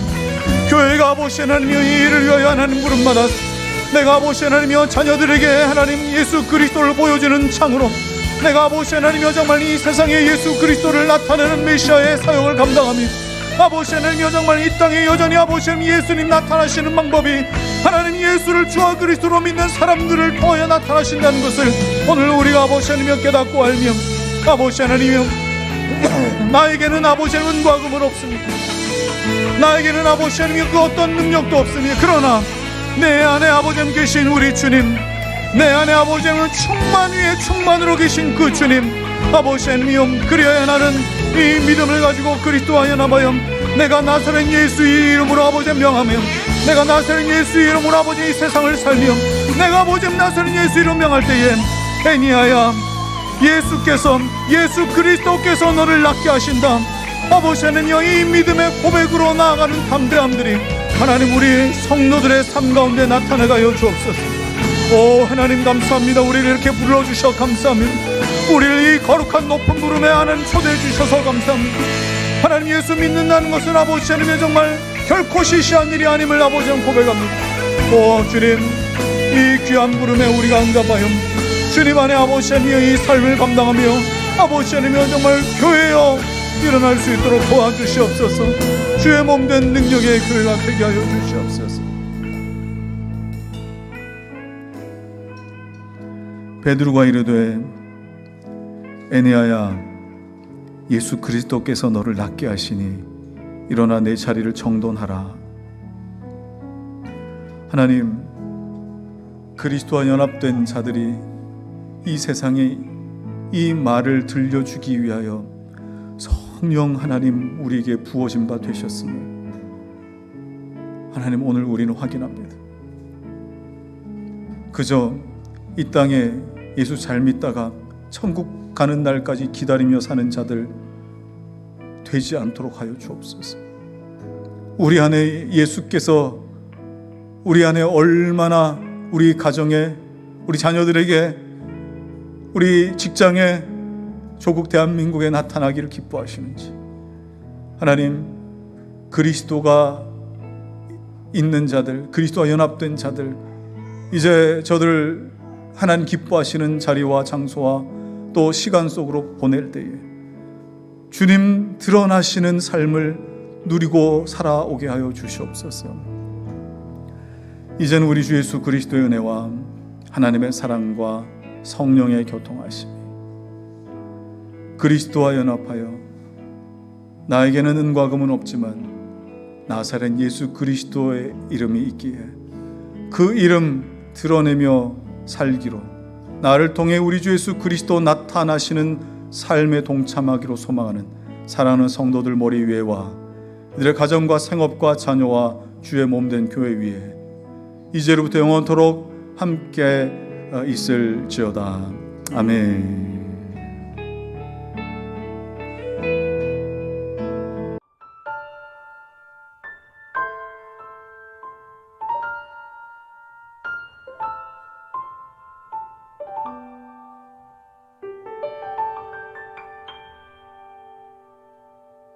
교회가 아버지 하나님이여 이 일을 위하여 하나님 부름받아 내가 아버지 하나님이여 자녀들에게 하나님 예수 그리스도를 보여주는 창으로, 내가 아버지 하나님이여 정말 이 세상에 예수 그리스도를 나타내는 메시아의 사역을 감당합니다. 아버지 하나님이여 정말 이 땅에 여전히 아버지 하나님 예수님 나타나시는 방법이 하나님 예수를 주와 그리스도로 믿는 사람들을 통하여 나타나신다는 것을 오늘 우리가 아버지 하나님이여 깨닫고 알며, 아버지 하나님이여 나에게는 아버지 하나님 은과 금은 없습니다. 나에게는 아버지 하나님이여 그 어떤 능력도 없습니다. 그러나 내 안에 아버지 하나님 계신 우리 주님, 내 안에 아버지 하나님 충만 위에 충만으로 계신 그 주님, 아버지 하나님이여 그리하여 나는 이 믿음을 가지고 그리스도와 연합하여 내가 나사렛 예수의 이름으로 아버지 명하며, 내가 나사렛 예수의 이름으로 아버지 이 세상을 살며, 내가 아버지 나사렛 예수 이름 명할 때에 애니아야 예수께서 예수 그리스도께서 너를 낫게 하신다. 아버지 하나님이여 이 믿음의 고백으로 나아가는 담대함들이 하나님 우리 성도들의 삶 가운데 나타나가여 주옵소서. 오 하나님 감사합니다. 우리를 이렇게 불러주셔 감사합니다. 우리를 이 거룩한 높은 부름에 하나님 초대해 주셔서 감사합니다. 하나님 예수 믿는다는 것은 아버지 하나님의 정말 결코 시시한 일이 아님을 아버지 하나님 고백합니다. 오 주님, 이 귀한 부름에 우리가 응답하여 주님 안에 아버지 하나님의 이 삶을 감당하며 아버지 하나님의 정말 교회여 일어날 수 있도록 도와주시옵소서. 주의 몸된 능력의 교회가 되게 하여 주시옵소서. 베드로가 이르되 에네아야 예수 그리스도께서 너를 낫게 하시니 일어나 내 자리를 정돈하라. 하나님, 그리스도와 연합된 자들이 이 세상에 이 말을 들려주기 위하여 성령 하나님 우리에게 부어진 바 되셨음을 하나님 오늘 우리는 확인합니다. 그저 이 땅에 예수 잘 믿다가 천국 가는 날까지 기다리며 사는 자들 되지 않도록 하여 주옵소서. 우리 안에 예수께서 우리 안에 얼마나 우리 가정에, 우리 자녀들에게, 우리 직장에, 조국 대한민국에 나타나기를 기뻐하시는지, 하나님 그리스도가 있는 자들, 그리스도와 연합된 자들, 이제 저들 하나님 기뻐하시는 자리와 장소와 또 시간 속으로 보낼 때에 주님 드러나시는 삶을 누리고 살아오게 하여 주시옵소서. 이제는 우리 주 예수 그리스도의 은혜와 하나님의 사랑과 성령의 교통하심이 그리스도와 연합하여 나에게는 은과 금은 없지만 나사렛 예수 그리스도의 이름이 있기에 그 이름 드러내며 살기로, 나를 통해 우리 주 예수 그리스도 나타나시는 삶에 동참하기로 소망하는 사랑하는 성도들 머리 위에와 이들의 가정과 생업과 자녀와 주의 몸된 교회 위에 이제로부터 영원토록 함께 있을지어다. 아멘.